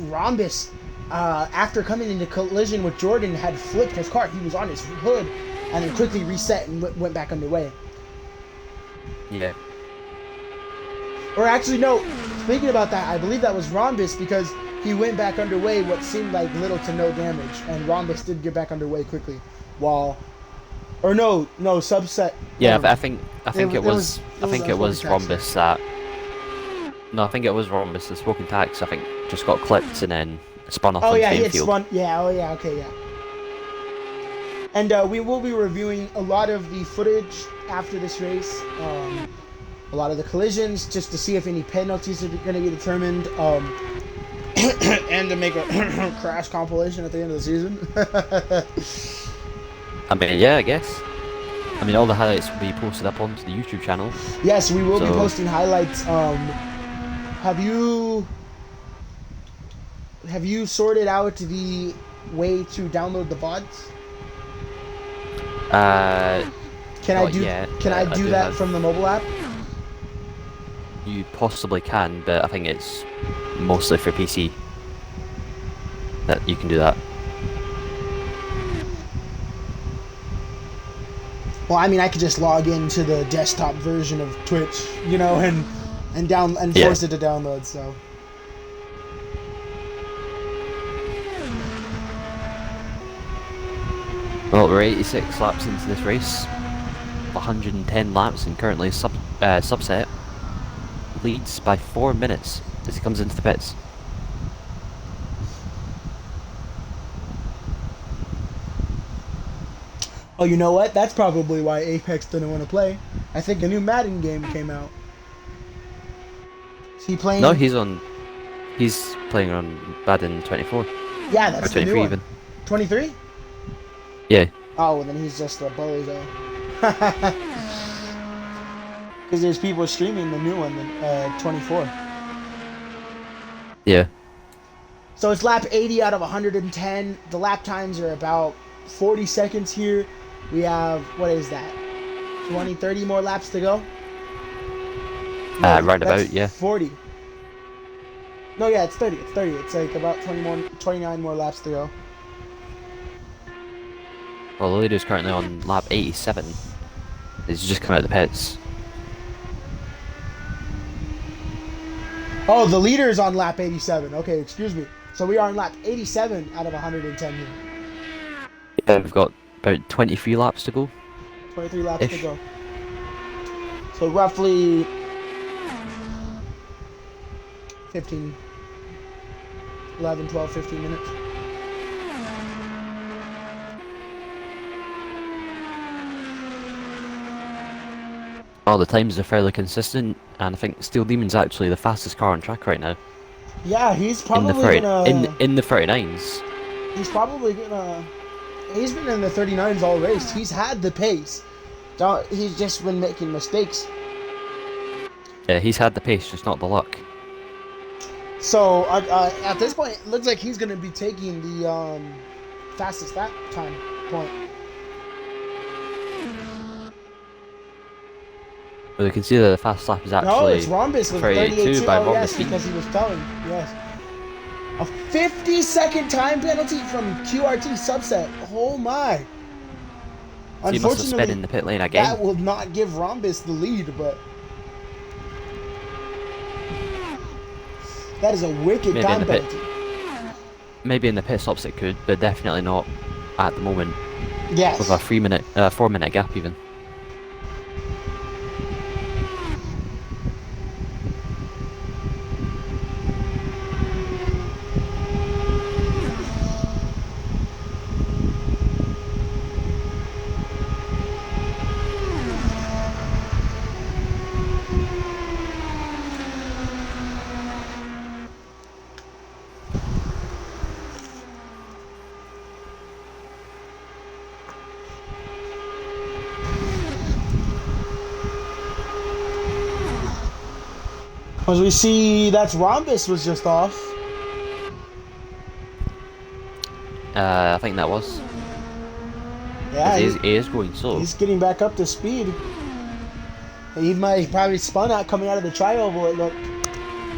Rhombus, after coming into collision with Jordan, had flipped his car. He was on his hood, and then quickly reset and went back underway. Yeah. Or actually, no. Thinking about that, I believe that was Rhombus because he went back underway what seemed like little to no damage, and Rhombus did get back underway quickly. Or no, subset. Yeah, but I think it was Unspoken Rhombus that. No, I think it was Rhombus. The Spoken Tax, I think, just got clipped and then spun off Oh on yeah, the he had field. spun. Yeah. Oh yeah. Okay. Yeah. And we will be reviewing a lot of the footage after this race. A lot of the collisions, just to see if any penalties are going to be determined. And to make a crash compilation at the end of the season. I mean, yeah, I guess. I mean, all the highlights will be posted up onto the YouTube channel. Yes, we will be posting highlights. Have you sorted out the way to download the VODs? Can I do that from the mobile app? You possibly can, but I think it's mostly for PC that you can do that. Well, I mean, I could just log into the desktop version of Twitch, and force it to download. So. Well, we're 86 laps into this race, 110 laps, and currently subset leads by 4 minutes as he comes into the pits. Oh, you know what? That's probably why Apex didn't want to play. I think a new Madden game came out. Is he playing? No, he's playing on Madden 24. Yeah, that's or 23 the new one. even. 23? Yeah. Oh, well, then he's just a bozo. Because there's people streaming the new one, 24. Yeah. So it's lap 80 out of 110. The lap times are about 40 seconds here. We have, what is that? 20, 30 more laps to go? Round about, yeah. 40. No, yeah, it's 30. It's 30. It's like about 29 more laps to go. Well, the leader's currently on lap 87. He's just come out of the pits. Oh, the leader is on lap 87. Okay, excuse me. So we are on lap 87 out of 110 here. Yeah, we've got about 23 laps to go. 23 laps to go. So roughly 15, 11, 12, 15 minutes. Well, the times are fairly consistent, and I think Steel Demon's actually the fastest car on track right now. Yeah, he's probably in the 39s. He's probably gonna. He's been in the 39s all race. He's had the pace. He's just been making mistakes. Yeah, he's had the pace, just not the luck. So at this point, it looks like he's gonna be taking the fastest lap time point. Well, you can see that the fast lap is actually. No, it's Rhombus with 38 by Oh, Rhombus. yes, because he was telling. Yes. A 50-second time penalty from QRT subset. Oh my. So he must have sped in the pit lane again. That will not give Rhombus the lead, but that is a wicked time penalty. Maybe in the pit stops it could, but definitely not at the moment. Yes. With a 4-minute gap even. As we see, that's Rhombus was just off. I think that was. Yeah, He is going slow. he's getting back up to speed. He probably spun out coming out of the tri-oval, it looked.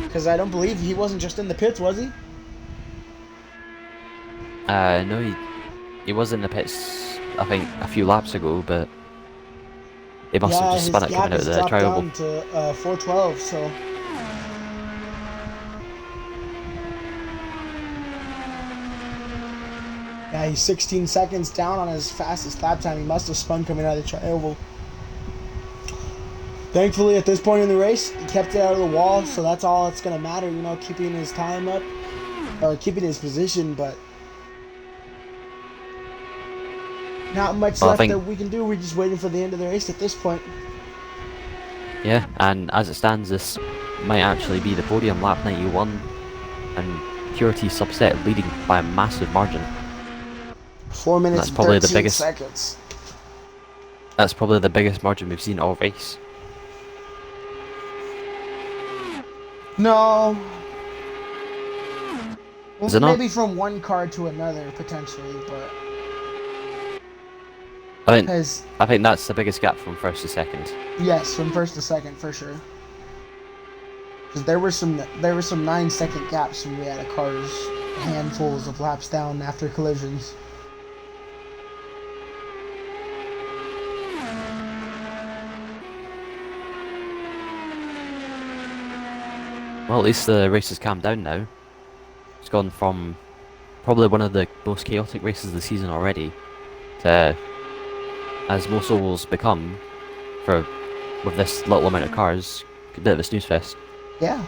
Because I don't believe he wasn't just in the pits, was he? No, he was in the pits, I think, a few laps ago, but he must have just spun it coming out of the tri-oval. His gap has dropped down to 4:12, so... Yeah, he's 16 seconds down on his fastest lap time. He must have spun coming out of the tri-oval. Thankfully, at this point in the race, he kept it out of the wall, so that's all that's going to matter, you know, keeping his time up, or keeping his position, but not much left that we can do. We're just waiting for the end of the race at this point. Yeah, and as it stands, this might actually be the podium, lap 91, and QRT Subset leading by a massive margin. 4 minutes and 13 seconds. That's probably the biggest margin we've seen all race. No. Is it Well, maybe not? from one car to another, potentially, but... I think that's the biggest gap from first to second. Yes, from first to second, for sure. Because there were some 9-second gaps when we had cars handfuls of laps down after collisions. Well, at least the race has calmed down now. It's gone from probably one of the most chaotic races of the season already to, as most ovals become, with this little amount of cars, a bit of a snooze fest. Yeah.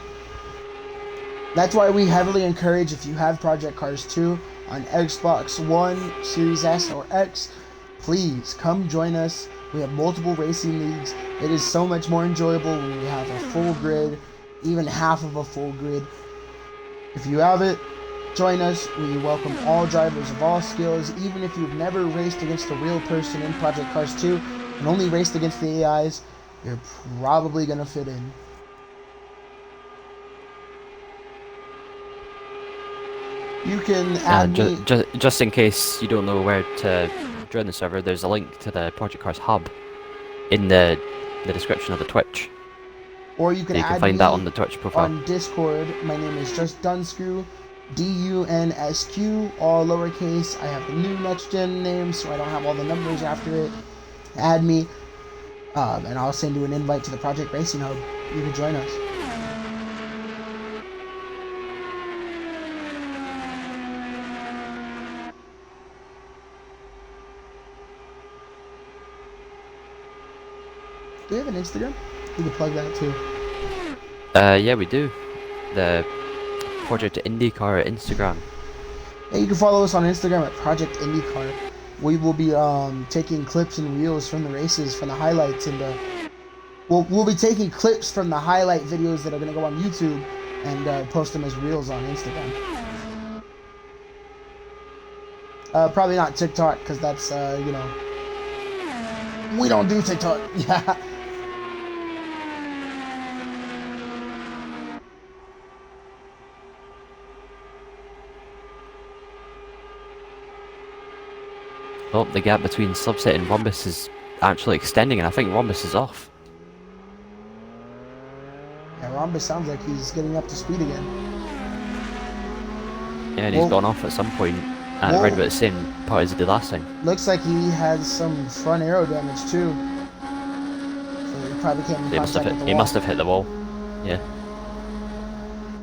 That's why we heavily encourage, if you have Project Cars 2 on Xbox One, Series S, or X, please come join us. We have multiple racing leagues. It is so much more enjoyable when we have a full grid, even half of a full grid. If you have it, join us. We welcome all drivers of all skills, even if you've never raced against a real person in Project Cars 2 and only raced against the AIs, you're probably going to fit in. You can add me... Just in case you don't know where to join the server, there's a link to the Project Cars hub in the description of the Twitch. Or you can find that on the Twitch profile. On Discord. My name is just Dunscrew, DUNSQ, all lowercase. I have the new next gen name, so I don't have all the numbers after it. Add me, and I'll send you an invite to the Project Racing Hub. You can join us. Do we have an Instagram? You can plug that too. Yeah, we do. The Project IndyCar Instagram. Yeah, you can follow us on Instagram at Project IndyCar. We will be taking clips and reels from the races, from the highlights, and we'll be taking clips from the highlight videos that are going to go on YouTube and post them as reels on Instagram. Probably not TikTok, because that's you know, we don't do TikTok. Yeah. Oh, the gap between Subset and Rhombus is actually extending, and I think Rhombus is off. Yeah, Rhombus sounds like he's getting up to speed again. Yeah, and he's gone off at some point, and right about the same part as he did last time. Looks like he has some front aero damage too. So he probably came in contact with the wall. He must have hit the wall. Yeah.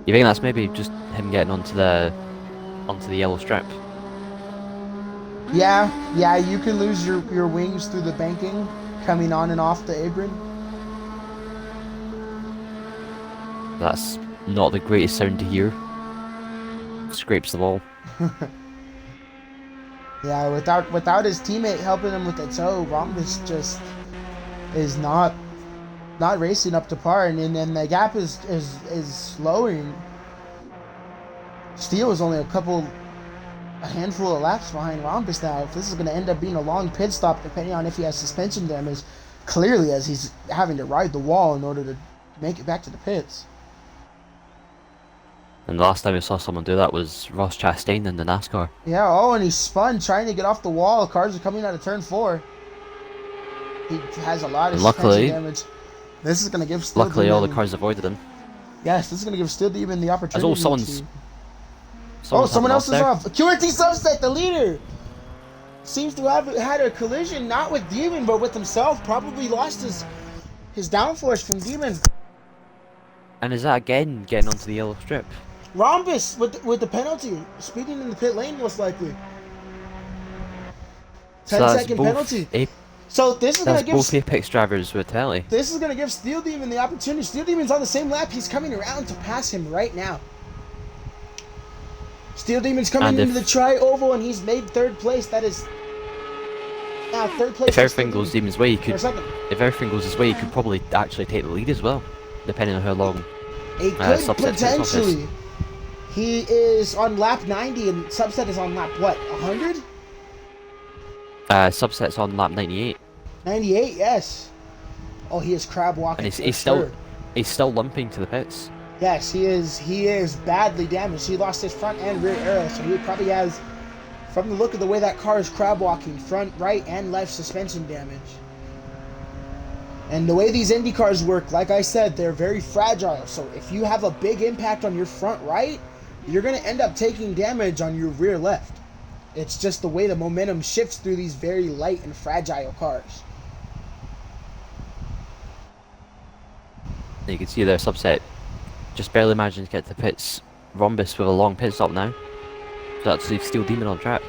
You think that's maybe just him getting onto the yellow strip? Yeah, you can lose your wings through the banking coming on and off the apron. That's not the greatest sound to hear. Scrapes the wall. Yeah, without his teammate helping him with the toe, Rhombus just is not racing up to par, and then the gap is slowing. Steele is only a handful of laps behind Rhombus now. If this is going to end up being a long pit stop, depending on if he has suspension damage, clearly as he's having to ride the wall in order to make it back to the pits. And the last time we saw someone do that was Ross Chastain in the NASCAR. Yeah, oh, and he spun trying to get off the wall. Cars are coming out of turn 4. He has a lot of And suspension luckily, damage. This is going to give Steel luckily Demon... all the cars avoided him. Yes, this is going to give Steel Demon the opportunity As well, someone someone else is there. off. QRT Subset, the leader, seems to have had a collision, not with Demon, but with himself. Probably lost his downforce from Demon. And is that again getting onto the yellow strip? Rhombus with the penalty. Speeding in the pit lane, most likely. 10-second penalty. So this is gonna give both Apex drivers with penalty. This is gonna give Steel Demon the opportunity. Steel Demon's on the same lap. He's coming around to pass him right now. Steel Demon's coming into the tri-oval and he's made 3rd place. That is now 3rd place. If everything goes Demon's way, If everything goes his way, he could probably actually take the lead as well, depending on how long. It could potentially. He is on lap 90 and Subset is on lap what? 100? Subset's on lap 98. 98, yes. Oh, he is crab walking. And he's still limping to the pits. Yes, he is. He is badly damaged. He lost his front and rear aero, so he probably has, from the look of the way that car is crab walking, front, right, and left suspension damage. And the way these Indy cars work, like I said, they're very fragile. So if you have a big impact on your front right, you're going to end up taking damage on your rear left. It's just the way the momentum shifts through these very light and fragile cars. You can see their Subset just barely managing to get to pits. Rhombus with a long pit stop now. So that's leave Steel Demon on track.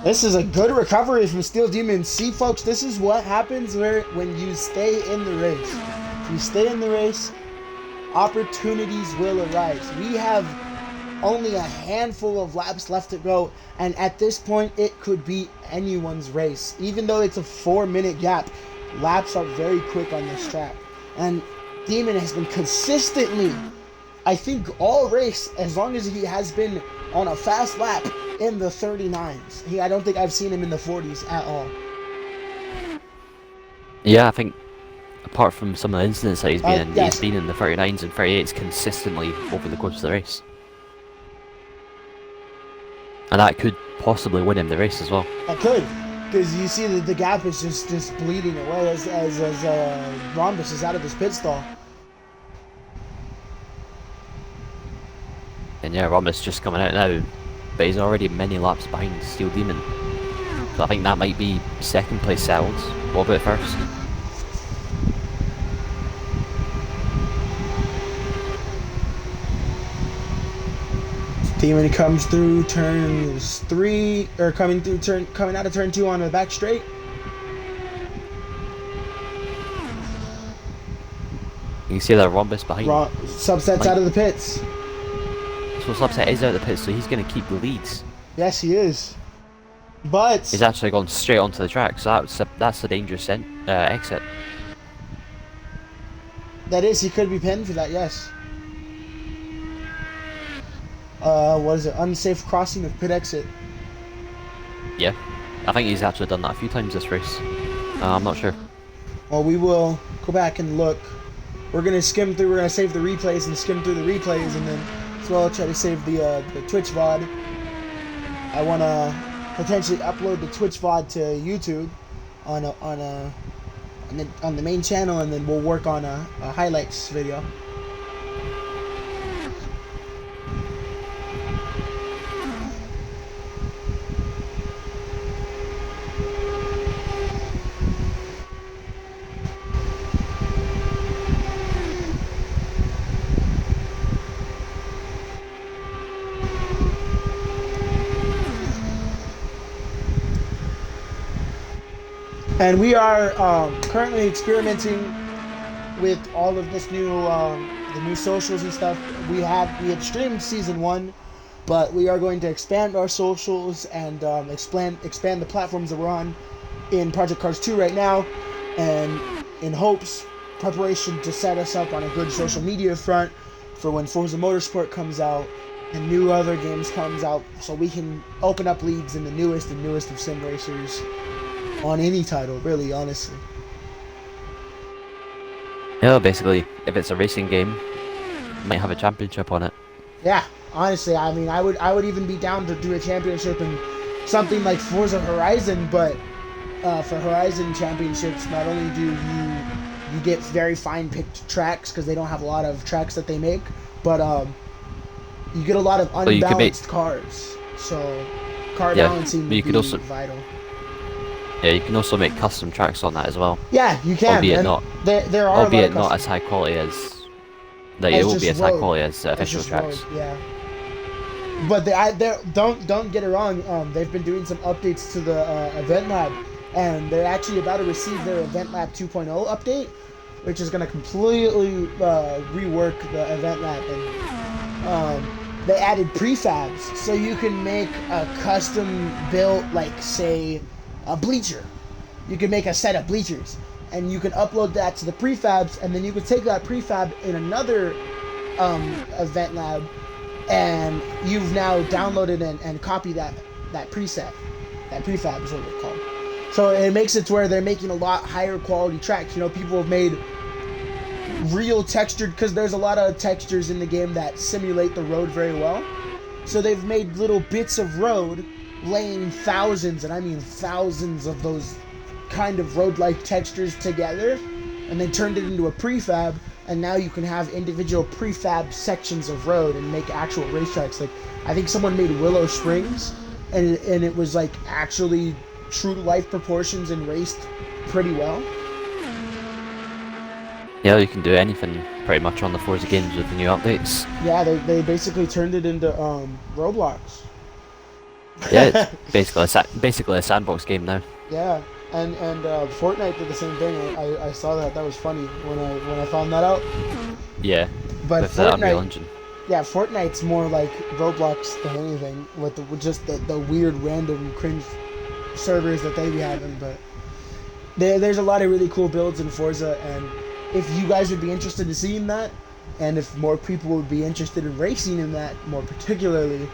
This is a good recovery from Steel Demon. See, folks, this is what happens when you stay in the race. If you stay in the race, opportunities will arise. We have only a handful of laps left to go, and at this point, it could be anyone's race. Even though it's a 4-minute gap, laps are very quick on this track. And Demon has been consistently, I think, all race, as long as he has been on a fast lap, in the 39s. I don't think I've seen him in the 40s at all. Yeah, I think apart from some of the incidents that he's been in, yes. he's been in the 39s and 38s consistently over the course of the race. And that could possibly win him the race as well. It could, because you see that the gap is just bleeding away as Rhombus is out of his pit stall. And yeah, Rhombus just coming out now, but he's already many laps behind Steel Demon. So I think that might be 2nd place settled. What about 1st? Demon comes through turns 3, or coming out of turn 2 on the back straight. You can see that Rhombus behind. Subset's out of the pits. So Subset is out of the pits, so he's going to keep the leads. Yes, he is. But he's actually gone straight onto the track, so that's a dangerous exit. That is, he could be pinned for that, yes. What is it? Unsafe crossing of pit exit. Yeah, I think he's actually done that a few times this race. I'm not sure. Well, we will go back and look. We're gonna skim through. We're gonna save the replays and skim through the replays, and then as well try to save the Twitch VOD. I wanna potentially upload the Twitch VOD to YouTube on the main channel, and then we'll work on a highlights video. And we are currently experimenting with all of this new, the new socials and stuff. We had streamed season 1, but we are going to expand our socials and expand the platforms that we're on in Project Cars 2 right now, and in preparation to set us up on a good social media front for when Forza Motorsport comes out and new other games comes out, so we can open up leagues in the newest of sim racers. On any title, really, honestly. Yeah, basically, if it's a racing game, might have a championship on it. Yeah, honestly, I mean, I would even be down to do a championship in something like Forza Horizon, but for Horizon championships, not only do you get very fine picked tracks because they don't have a lot of tracks that they make, but you get a lot of unbalanced cars. So car balancing would be vital. Yeah, you can also make custom tracks on that as well. Yeah, you can. Albeit not. There are albeit not as high quality as. It won't be as high quality as official tracks. Road, yeah. But don't get it wrong. They've been doing some updates to the Event Lab, and they're actually about to receive their Event Lab 2.0 update, which is going to completely rework the Event Lab. And they added prefabs, so you can make a custom built, like say, a bleacher. You can make a set of bleachers, and you can upload that to the prefabs, and then you can take that prefab in another Event Lab, and you've now downloaded and copied that preset. That prefab is what it's called. So it makes it to where they're making a lot higher quality tracks. You know, people have made real textured, because there's a lot of textures in the game that simulate the road very well. So they've made little bits of road, laying thousands, and I mean thousands of those kind of road-like textures together, and then turned it into a prefab, and now you can have individual prefab sections of road and make actual racetracks. Like, I think someone made Willow Springs, and it was like actually true to life proportions and raced pretty well. Yeah, you can do anything pretty much on the Forza games with the new updates. Yeah, they basically turned it into Roblox. Yeah, it's basically a sandbox game now. Yeah, and Fortnite did the same thing. I saw that. That was funny when I found that out. Yeah, but with the Unreal Engine. Yeah, Fortnite's more like Roblox than anything, with just the weird random cringe servers that they be having. But there's a lot of really cool builds in Forza, and if you guys would be interested in seeing that, and if more people would be interested in racing in that more particularly,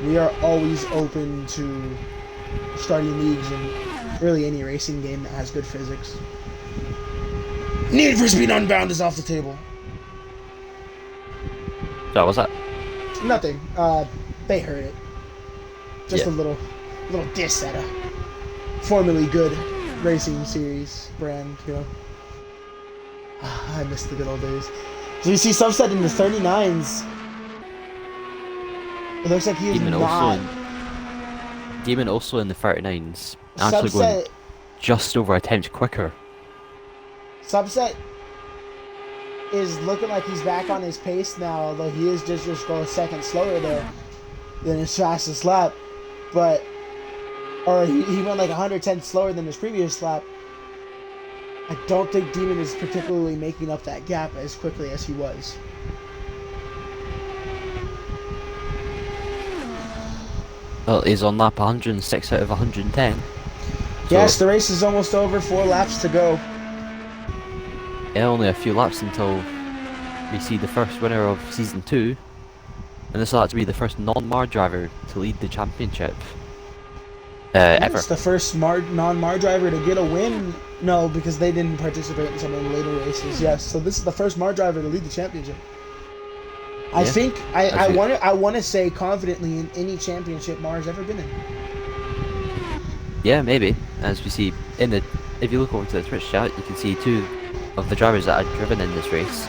we are always open to starting leagues in really any racing game that has good physics. Need for Speed Unbound is off the table. So what's that? Nothing. They heard it. Just a little diss at a formerly good racing series brand, you know. I miss the good old days. So you see Subset in the 39s. It looks like he is Demon also in the 39s. Actually going just over a tenth quicker. Subset is looking like he's back on his pace now, although he is just going a second slower there than his fastest lap. But, or he went like 110 slower than his previous lap. I don't think Demon is particularly making up that gap as quickly as he was. Well, he's on lap 106 out of 110. Yes, the race is almost over. 4 laps to go. Yeah, only a few laps until we see the first winner of Season 2. And this will have to be the first non-Mar driver to lead the championship. Ever. It's the first non-Mar driver to get a win. No, because they didn't participate in some of the later races. Yes, so this is the first Mar driver to lead the championship. I think I want to say confidently in any championship Mar's ever been in. Yeah, maybe. As we see if you look over to the Twitch chat, you can see 2 of the drivers that had driven in this race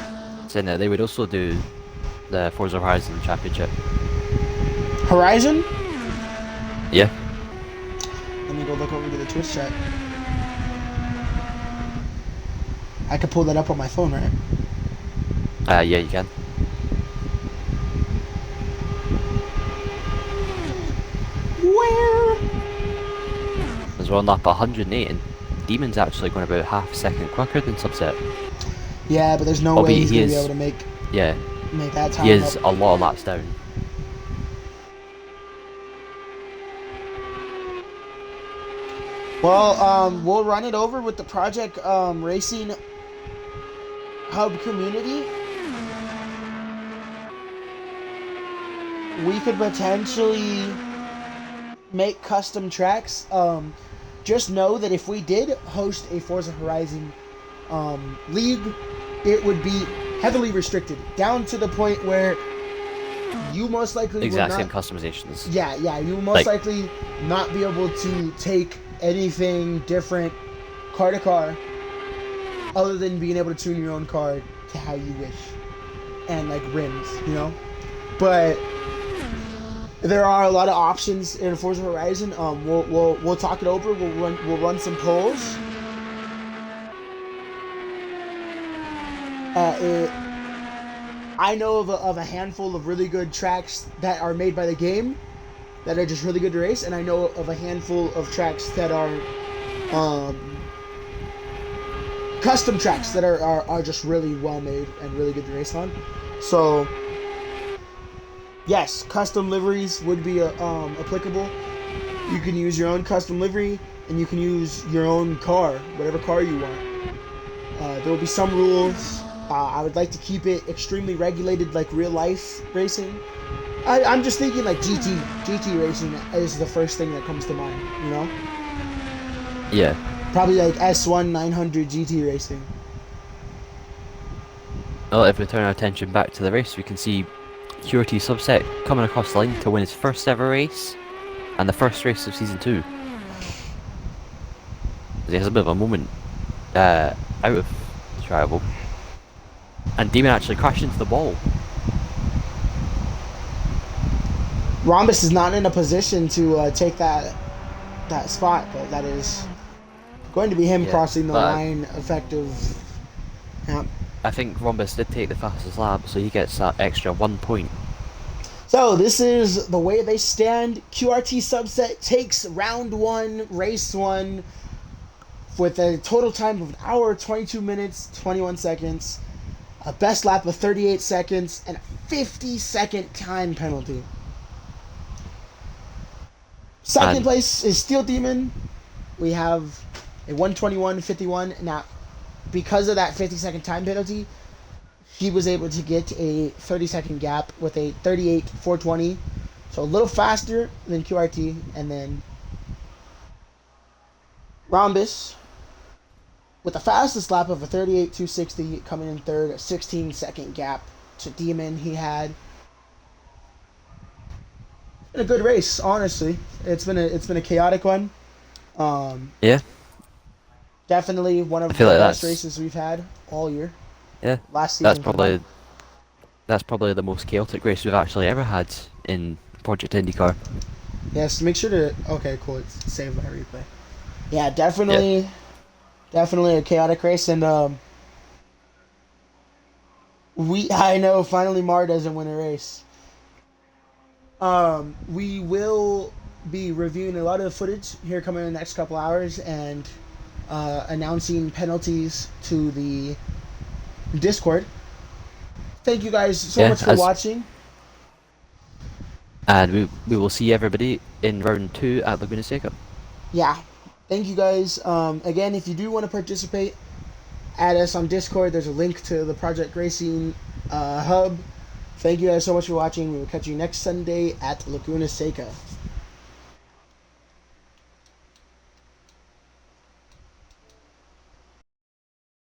saying that they would also do the Forza Horizon Championship. Horizon? Yeah. Let me go look over to the Twitch chat. I could pull that up on my phone, right? Yeah, you can. Where? As well, lap 108, and Demon's actually going about half a second quicker than Subset. Yeah, but there's no way he's going to be able to make that time. He is a lot of laps down. Well, we'll run it over with the Project Racing Hub community. We could potentially make custom tracks. Just know that if we did host a Forza Horizon league, it would be heavily restricted, down to the point where you most likely Exact will same not, customizations. yeah, you will most Like- likely not be able to take anything different car to car other than being able to tune your own car to how you wish. And like rims, you know? But there are a lot of options in Forza Horizon. We'll talk it over. We'll run some polls. I know of a handful of really good tracks that are made by the game that are just really good to race, and I know of a handful of tracks that are custom tracks that are just really well made and really good to race on. So yes, custom liveries would be applicable. You can use your own custom livery, and you can use your own car, whatever car you want. There will be some rules. I would like to keep it extremely regulated, like real life racing. I'm just thinking like GT racing is the first thing that comes to mind, you know? Yeah. Probably like S1 900 GT racing. Well, if we turn our attention back to the race, we can see QRT Subset coming across the line to win his first ever race, and the first race of Season 2. He has a bit of a moment out of travel. And Demon actually crashed into the wall. Rhombus is not in a position to take that spot, but that is going to be him crossing the line effective. Yeah. I think Rhombus did take the fastest lap, so he gets that extra 1 point. So this is the way they stand. QRT Subset takes round 1, race 1, with a total time of an hour, 22 minutes, 21 seconds, a best lap of 38 seconds, and a 50-second time penalty. Second place is Steel Demon. We have a 121.51. Now, because of that 50-second time penalty, he was able to get a 30-second gap with a 38.420. So a little faster than QRT. And then Rhombus, with the fastest lap of a 38.260, coming in third, a 16-second gap to Demon. He had been a good race, honestly. It's been a chaotic one. Yeah. Definitely one of the best races we've had all year. Yeah. Last season. That's probably the most chaotic race we've actually ever had in Project IndyCar. Yes, make sure to. Okay, cool. It's saved by replay. Yeah, definitely a chaotic race, and I know finally Mar doesn't win a race. We will be reviewing a lot of the footage here coming in the next couple hours and announcing penalties to the Discord. Thank you guys so much for watching. And we will see everybody in round 2 at Laguna Seca. Yeah. Thank you guys. Again, if you do want to participate, add us on Discord. There's a link to the Project Racing hub. Thank you guys so much for watching. We will catch you next Sunday at Laguna Seca.